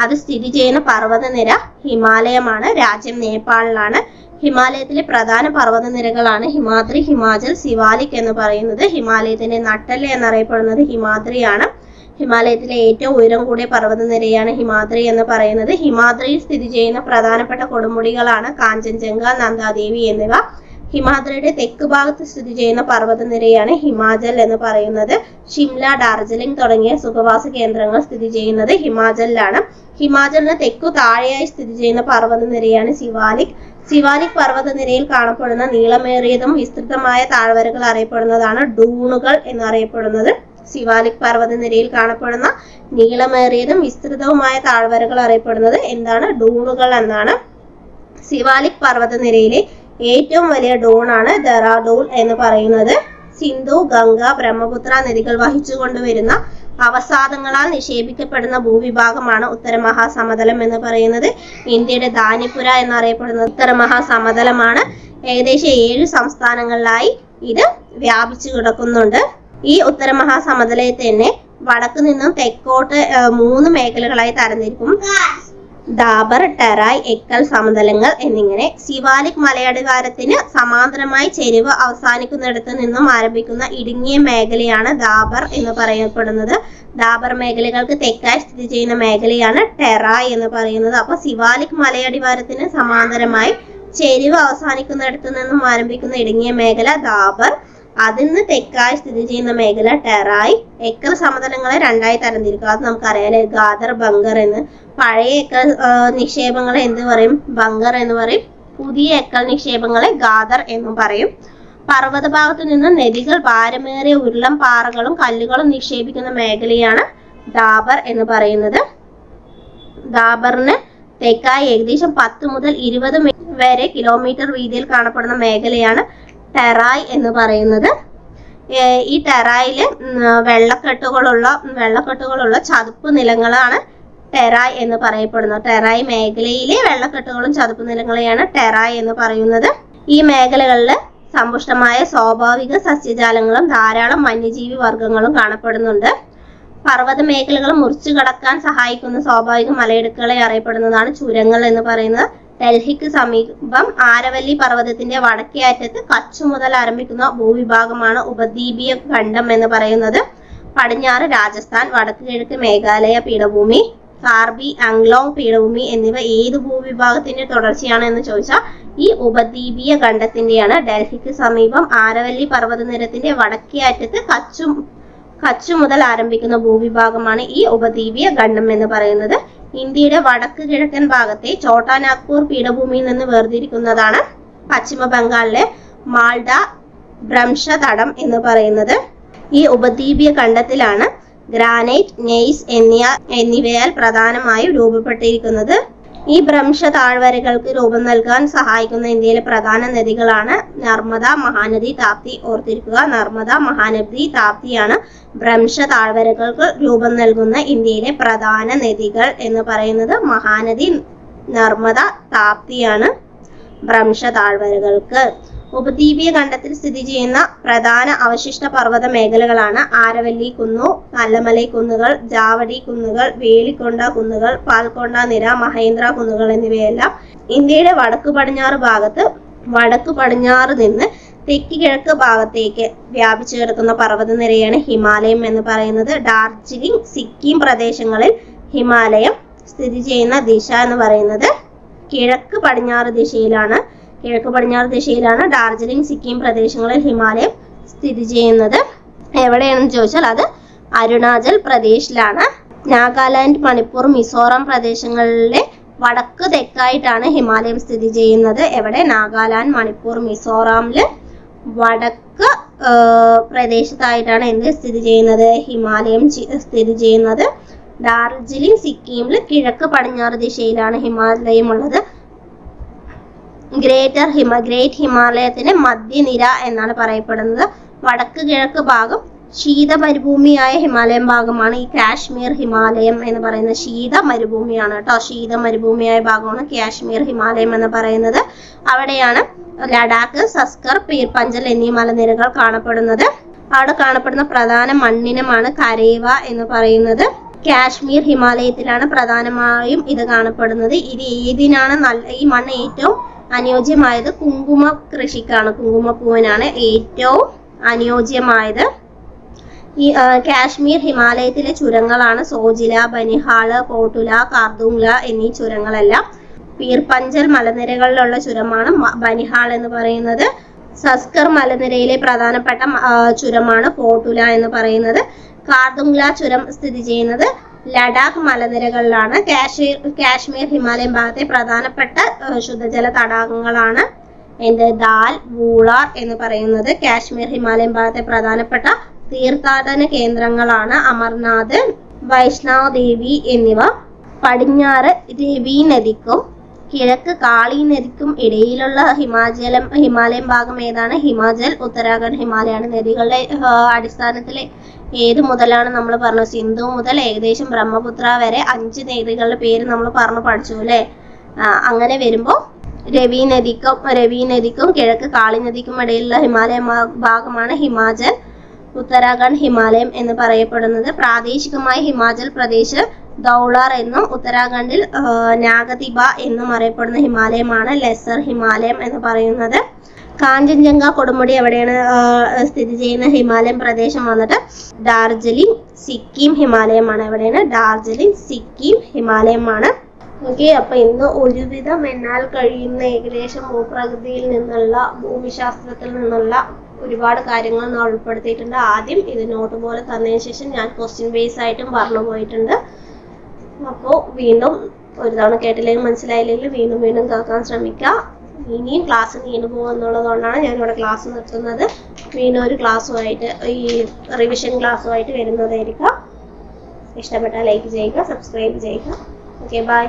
അത് സ്ഥിതി ചെയ്യുന്ന പർവ്വതനിര ഹിമാലയമാണ്. രാജ്യം നേപ്പാളിലാണ്. ഹിമാലയത്തിലെ പ്രധാന പർവ്വത നിരകളാണ് ഹിമാദ്രി, ഹിമാചൽ, സിവാലിക് എന്ന് പറയുന്നത്. ഹിമാലയത്തിന്റെ നട്ടെല്ല് എന്നറിയപ്പെടുന്നത് ഹിമാദ്രിയാണ്. ഹിമാലയത്തിലെ ഏറ്റവും ഉയരം കൂടിയ പർവ്വത നിരയാണ് ഹിമാദ്രി എന്ന് പറയുന്നത്. ഹിമാദ്രിയിൽ സ്ഥിതി ചെയ്യുന്ന പ്രധാനപ്പെട്ട കൊടുമുടികളാണ് കാഞ്ചൻജംഗ, നന്ദാദേവി എന്നിവ. ഹിമാദ്രിയുടെ തെക്ക് ഭാഗത്ത് സ്ഥിതി ചെയ്യുന്ന പർവ്വത നിരയാണ് ഹിമാചൽ എന്ന് പറയുന്നത്. ഷിംല, ഡാർജിലിംഗ് തുടങ്ങിയ സുഖവാസ കേന്ദ്രങ്ങൾ സ്ഥിതി ചെയ്യുന്നത് ഹിമാചലിലാണ്. ഹിമാചലിന് തെക്കു താഴെയായി സ്ഥിതി ചെയ്യുന്ന പർവ്വത നിരയാണ് സിവാലിക്. സിവാലിക് പർവ്വത നിരയിൽ കാണപ്പെടുന്ന നീളമേറിയതും വിസ്തൃതമായ താഴ്വരകൾ അറിയപ്പെടുന്നതാണ് ഡൂണുകൾ എന്നറിയപ്പെടുന്നത്. സിവാലിക് പർവ്വത നിരയിൽ കാണപ്പെടുന്ന നീളമേറിയതും വിസ്തൃതവുമായ താഴ്വരകൾ അറിയപ്പെടുന്നത് എന്താണ്? ഡൂണുകൾ എന്നാണ്. സിവാലിക് പർവ്വത നിരയിലെ ഏറ്റവും വലിയ ഡൂണാണ് ദെറാഡൂൺ എന്ന് പറയുന്നത്. സിന്ധു, ഗംഗ, ബ്രഹ്മപുത്ര നദികൾ വഹിച്ചുകൊണ്ടുവരുന്ന അവസാദങ്ങളാൽ നിക്ഷേപിക്കപ്പെടുന്ന ഭൂവിഭാഗമാണ് ഉത്തരമഹാസമതലം എന്ന് പറയുന്നത്. ഇന്ത്യയുടെ ധാനിപുര എന്നറിയപ്പെടുന്നത് ഉത്തരമഹാസമതലമാണ്. ഏകദേശം 7 സംസ്ഥാനങ്ങളിലായി ഇത് വ്യാപിച്ചു കിടക്കുന്നുണ്ട്. ഈ ഉത്തര മഹാസമതലയെ തന്നെ വടക്ക് നിന്നും തെക്കോട്ട് 3 മേഖലകളായി തരംതിരിക്കും. ദാബർ, ടെറായ്, എക്കൽ സമതലങ്ങൾ എന്നിങ്ങനെ. സിവാലിക് മലയടിവാരത്തിന് സമാന്തരമായി ചെരിവ് അവസാനിക്കുന്നിടത്ത് നിന്നും ആരംഭിക്കുന്ന ഇടുങ്ങിയ മേഖലയാണ് ദാബർ എന്ന് പറയപ്പെടുന്നത്. ദാബർ മേഖലകൾക്ക് തെക്കായി സ്ഥിതി ചെയ്യുന്ന മേഖലയാണ് ടെറായ് എന്ന് പറയുന്നത്. അപ്പൊ സിവാലിക് മലയടിവാരത്തിന് സമാന്തരമായി ചെരിവ് അവസാനിക്കുന്നിടത്ത് നിന്നും ആരംഭിക്കുന്ന ഇടുങ്ങിയ മേഖല ദാബർ, അതിന് തെക്കായി സ്ഥിതി ചെയ്യുന്ന മേഖല ടെറായ്. എക്കൽ സമതലങ്ങളെ 2ആയി തരംതിരിക്കുക. അത് നമുക്കറിയാലേ, ഗാദർ, ബങ്കർ എന്ന്. പഴയ എക്കൽ നിക്ഷേപങ്ങളെ എന്ത് പറയും? ബങ്കർ എന്ന് പറയും. പുതിയ എക്കൽ നിക്ഷേപങ്ങളെ ഗാദർ എന്നും പറയും. പർവ്വത ഭാഗത്തു നിന്ന് നദികൾ ഭാരമേറിയ ഉരുളൻ പാറകളും കല്ലുകളും നിക്ഷേപിക്കുന്ന മേഖലയാണ് ദാബർ എന്ന് പറയുന്നത്. ദാബറിന് തെക്കായി ഏകദേശം 10 മുതൽ 20 വരെ കിലോമീറ്റർ വീതിയിൽ കാണപ്പെടുന്ന മേഖലയാണ് ടെറായ് എന്ന് പറയുന്നത്. ഈ ടെറായില് വെള്ളക്കെട്ടുകളുള്ള ചതുപ്പ് നിലങ്ങളാണ് ടെറായ് എന്ന് പറയപ്പെടുന്നത്. ടെറായ് മേഖലയിലെ വെള്ളക്കെട്ടുകളും ചതുപ്പ് നിലങ്ങളെയാണ് ടെറായ് എന്ന് പറയുന്നത്. ഈ മേഖലകളിൽ സമ്പുഷ്ടമായ സ്വാഭാവിക സസ്യജാലങ്ങളും ധാരാളം വന്യജീവി വർഗങ്ങളും കാണപ്പെടുന്നുണ്ട്. പർവ്വത മേഖലകൾ മുറിച്ചു കടക്കാൻ സഹായിക്കുന്ന സ്വാഭാവിക മലയിടുക്കുകളെ അറിയപ്പെടുന്നതാണ് ചുരങ്ങൾ എന്ന് പറയുന്നത്. ഡൽഹിക്ക് സമീപം ആരവല്ലി പർവ്വതത്തിന്റെ വടക്കേ അറ്റത്ത് കച്ച് മുതൽ ആരംഭിക്കുന്ന ഭൂവിഭാഗമാണ് ഉപദ്വീപീയ ഖണ്ഡം എന്ന് പറയുന്നത്. പടിഞ്ഞാറ് രാജസ്ഥാൻ, വടക്ക് കിഴക്ക് മേഘാലയ പീഠഭൂമി, കാർബി ആംഗ്ലോങ് പീഠഭൂമി എന്നിവ ഏത് ഭൂവിഭാഗത്തിന്റെ തുടർച്ചയാണ് എന്ന് ചോദിച്ചാൽ ഈ ഉപദ്വീപീയ ഖണ്ഡത്തിന്റെയാണ്. ഡൽഹിക്ക് സമീപം ആരവല്ലി പർവ്വതനിരത്തിന്റെ വടക്കേ അറ്റത്ത് കച്ച് മുതൽ ആരംഭിക്കുന്ന ഭൂവിഭാഗമാണ് ഈ ഉപദ്വീപീയ ഖണ്ഡം എന്ന് പറയുന്നത്. ഇന്ത്യയുടെ വടക്ക് കിഴക്കൻ ഭാഗത്തെ ചോട്ടാ നാഗ്പൂർ പീഠഭൂമിയിൽ നിന്ന് വേർതിരിക്കുന്നതാണ് പശ്ചിമ ബംഗാളിലെ മാൾഡ ഭ്രംശതടം എന്ന് പറയുന്നത്. ഈ ഉപദ്വീപീയ ഖണ്ഡത്തിലാണ് ഗ്രാനൈറ്റ്, നെയ്സ് എന്നിവയാൽ പ്രധാനമായും രൂപപ്പെട്ടിരിക്കുന്നത്. ഈ ഭ്രംശ താഴ്വരകൾക്ക് രൂപം നൽകാൻ സഹായിക്കുന്ന ഇന്ത്യയിലെ പ്രധാന നദികളാണ് നർമ്മദ, മഹാനദി, താപ്തി. ഓർത്തിരിക്കുക, നർമ്മദ, മഹാനദി, താപ്തിയാണ് ഭ്രംശ താഴ്വരകൾക്ക് രൂപം നൽകുന്ന ഇന്ത്യയിലെ പ്രധാന നദികൾ എന്ന് പറയുന്നത്. മഹാനദി, നർമ്മദ, താപ്തിയാണ് ഭ്രംശ താഴ്വരകൾക്ക്. ഉപദ്വീപീയ ഖണ്ഡത്തിൽ സ്ഥിതി ചെയ്യുന്ന പ്രധാന അവശിഷ്ട പർവ്വത മേഖലകളാണ് ആരവല്ലി കുന്നു, നല്ലമലൈ കുന്നുകൾ, ജാവടി കുന്നുകൾ, വേളിക്കൊണ്ട കുന്നുകൾ, പാൽക്കൊണ്ട നിര, മഹേന്ദ്ര കുന്നുകൾ എന്നിവയെല്ലാം. ഇന്ത്യയുടെ വടക്കു പടിഞ്ഞാറ് നിന്ന് തെക്ക് കിഴക്ക് ഭാഗത്തേക്ക് വ്യാപിച്ചു കിടക്കുന്ന പർവ്വത നിരയാണ് ഹിമാലയം എന്ന് പറയുന്നത്. ഡാർജിലിംഗ്, സിക്കിം പ്രദേശങ്ങളിൽ ഹിമാലയം സ്ഥിതി ചെയ്യുന്ന ദിശ എന്ന് പറയുന്നത് കിഴക്ക് പടിഞ്ഞാറ് ദിശയിലാണ്. ഡാർജിലിംഗ്, സിക്കിം പ്രദേശങ്ങളിൽ ഹിമാലയം സ്ഥിതി ചെയ്യുന്നത്. എവിടെയാണെന്ന് ചോദിച്ചാൽ അത് അരുണാചൽ പ്രദേശിലാണ്. നാഗാലാൻഡ്, മണിപ്പൂർ, മിസോറാം പ്രദേശങ്ങളിലെ വടക്ക് തെക്കായിട്ടാണ് ഹിമാലയം സ്ഥിതി ചെയ്യുന്നത്. എവിടെ? നാഗാലാൻഡ്, മണിപ്പൂർ, മിസോറാമില് വടക്ക് പ്രദേശത്തായിട്ടാണ് എന്ത് സ്ഥിതി ചെയ്യുന്നത്? ഹിമാലയം സ്ഥിതി ചെയ്യുന്നത്. ഡാർജിലിംഗ്, സിക്കിമില് കിഴക്ക് പടിഞ്ഞാറ് ദിശയിലാണ് ഹിമാലയം ഉള്ളത്. ഗ്രേറ്റ് ഹിമാലയത്തിന് മധ്യനിര എന്നാണ് പറയപ്പെടുന്നത്. വടക്ക് കിഴക്ക് ഭാഗം ശീത മരുഭൂമിയായ ഹിമാലയം ഭാഗമാണ് ഈ കാശ്മീർ ഹിമാലയം എന്ന് പറയുന്നത്. ശീത മരുഭൂമിയാണ് കേട്ടോ. ശീത മരുഭൂമിയായ ഭാഗമാണ് കാശ്മീർ ഹിമാലയം എന്ന് പറയുന്നത്. അവിടെയാണ് ലഡാക്ക്, സസ്കർ, പീർ പഞ്ചൽ എന്നീ മലനിരകൾ കാണപ്പെടുന്നത്. അവിടെ കാണപ്പെടുന്ന പ്രധാന മണ്ണിനമാണ് കരേവ എന്ന് പറയുന്നത്. കാശ്മീർ ഹിമാലയത്തിലാണ് പ്രധാനമായും ഇത് കാണപ്പെടുന്നത്. ഇത് ഏതിനാണ് ഈ മണ്ണ് ഏറ്റവും അനുയോജ്യമായത്? കുങ്കുമ കൃഷിക്കാണ്. കുങ്കുമപ്പൂവിനാണ് ഏറ്റവും അനുയോജ്യമായത്. ഈ കാശ്മീർ ഹിമാലയത്തിലെ ചുരങ്ങളാണ് സോജില, ബനിഹാള്, പോട്ടുല, കാർദുംല എന്നീ ചുരങ്ങളെല്ലാം. പീർ പഞ്ചൽ മലനിരകളിലുള്ള ചുരമാണ് ബനിഹാൾ എന്ന് പറയുന്നത്. സസ്കർ മലനിരയിലെ പ്രധാനപ്പെട്ട ചുരമാണ് പോട്ടുല എന്ന് പറയുന്നത്. കാർദുംല ചുരം സ്ഥിതി ചെയ്യുന്നത് ലഡാക്ക് മലനിരകളിലാണ്. കാശ്മീർ ഹിമാലയൻ ഭാഗത്തെ പ്രധാനപ്പെട്ട ശുദ്ധജല തടാകങ്ങളാണ് ദാൽ, വൂളാർ എന്ന് പറയുന്നത്. കാശ്മീർ ഹിമാലയൻ ഭാഗത്തെ പ്രധാനപ്പെട്ട തീർത്ഥാടന കേന്ദ്രങ്ങളാണ് അമർനാഥ്, വൈഷ്ണവ് ദേവി എന്നിവ. പടിഞ്ഞാറ് രവി നദിക്കും കിഴക്ക് കാളി നദിക്കും ഇടയിലുള്ള ഹിമാലയൻ ഭാഗം ഏതാണ്? ഹിമാചൽ, ഉത്തരാഖണ്ഡ്, ഹിമാലയാണ്. നദികളുടെ അടിസ്ഥാനത്തിൽ ഏത് മുതലാണ് നമ്മൾ പറഞ്ഞു? സിന്ധു മുതൽ ഏകദേശം ബ്രഹ്മപുത്ര വരെ 5 നദികളുടെ പേര് നമ്മൾ പഠിച്ചു അല്ലേ? അങ്ങനെ വരുമ്പോൾ രവി നദിക്കും കിഴക്ക് കാളി നദിക്കും ഇടയിലുള്ള ഹിമാലയ ഭാഗമാണ് ഹിമാചൽ. ഉത്തരാഖണ്ഡ് ഹിമാലയം എന്ന് പറയപ്പെടുന്നത്. പ്രാദേശികമായി ഹിമാചൽ പ്രദേശ് ദൗളർ എന്നും ഉത്തരാഖണ്ഡിൽ നാഗതിബ എന്നും അറിയപ്പെടുന്ന ഹിമാലയമാണ് ലെസർ ഹിമാലയം എന്ന് പറയുന്നത്. കാഞ്ചൻജംഗ കൊടുമുടി എവിടെയാണ് സ്ഥിതി ചെയ്യുന്ന ഹിമാലയൻ പ്രദേശം വന്നിട്ട് ഡാർജിലിംഗ് സിക്കിം ഹിമാലയമാണ്. എവിടെയാണ്? ഡാർജിലിംഗ് സിക്കിം ഹിമാലയമാണ്. ഓക്കെ, അപ്പൊ ഇന്ന് ഒരുവിധം എന്നാൽ കഴിയുന്ന ഏകദേശം ഭൂപ്രകൃതിയിൽ നിന്നുള്ള ഭൂമിശാസ്ത്രത്തിൽ നിന്നുള്ള ഒരുപാട് കാര്യങ്ങൾ ഞാൻ ഉൾപ്പെടുത്തിയിട്ടുണ്ട്. ആദ്യം ഇത് നോട്ട് പോലെ തന്നതിന് ശേഷം ഞാൻ ക്വസ്റ്റ്യൻ ബേസ് ആയിട്ടും പറഞ്ഞു പോയിട്ടുണ്ട്. അപ്പോൾ വീണ്ടും ഒരു തവണ കേട്ടില്ലെങ്കിൽ മനസ്സിലായില്ലെങ്കിൽ വീണ്ടും വീണ്ടും കേൾക്കാൻ ശ്രമിക്കുക. ഇനിയും ക്ലാസ് നീണ്ടു പോകുന്നുള്ളതുകൊണ്ടാണ് ഞാനിവിടെ ക്ലാസ് നിർത്തുന്നത്. വീണ്ടും ഒരു ക്ലാസ്സുമായിട്ട് ഈ റിവിഷൻ ക്ലാസ്സുമായിട്ട് വരുന്നതായിരിക്കാം. ഇഷ്ടപ്പെട്ടാൽ ലൈക്ക് ചെയ്യുക, സബ്സ്ക്രൈബ് ചെയ്യുക. Okay, by.